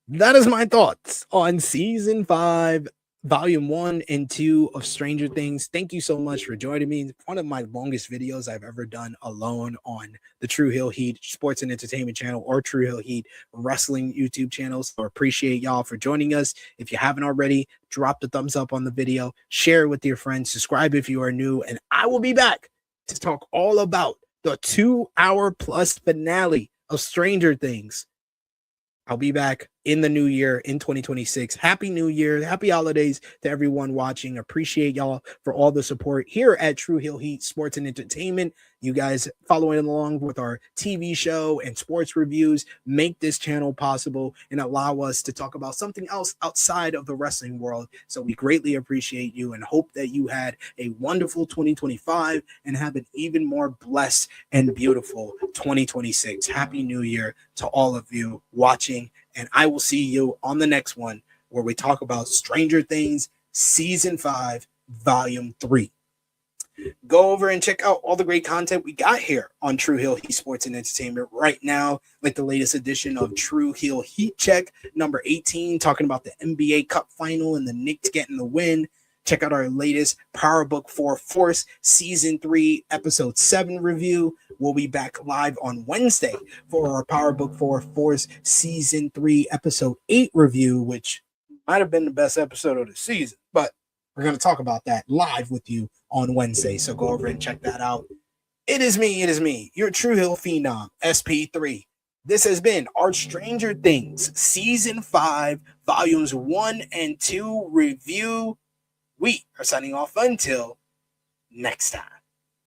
That is my thoughts on season 5, volume 1 and 2 of Stranger Things. Thank you so much for joining me. One of my longest videos I've ever done alone on the True Heel Heat Sports and Entertainment channel or True Heel Heat Wrestling YouTube channel. So I appreciate y'all for joining us. If you haven't already, drop the thumbs up on the video, share it with your friends, subscribe if you are new, and I will be back to talk all about the 2-hour plus finale of Stranger Things. I'll be back in the new year in 2026. Happy New Year. Happy holidays to everyone watching. Appreciate y'all for all the support here at True Heel Heat Sports and Entertainment. You guys following along with our TV show and sports reviews make this channel possible and allow us to talk about something else outside of the wrestling world. So we greatly appreciate you and hope that you had a wonderful 2025 and have an even more blessed and beautiful 2026. Happy New Year to all of you watching. And I will see you on the next one where we talk about Stranger Things Season 5, Volume 3. Go over and check out all the great content we got here on True Heel Heat Sports and Entertainment right now, like the latest edition of True Heel Heat Check, number 18, talking about the NBA Cup Final and the Knicks getting the win. Check out our latest Power Book 4 Force Season 3, Episode 7 review. We'll be back live on Wednesday for our Power Book 4 Force Season 3, Episode 8 review, which might have been the best episode of the season, but we're going to talk about that live with you on Wednesday. So go over and check that out. It is me, your True Heel Phenom, SP3. This has been our Stranger Things Season 5, Volumes 1 and 2 review. We are signing off until next time.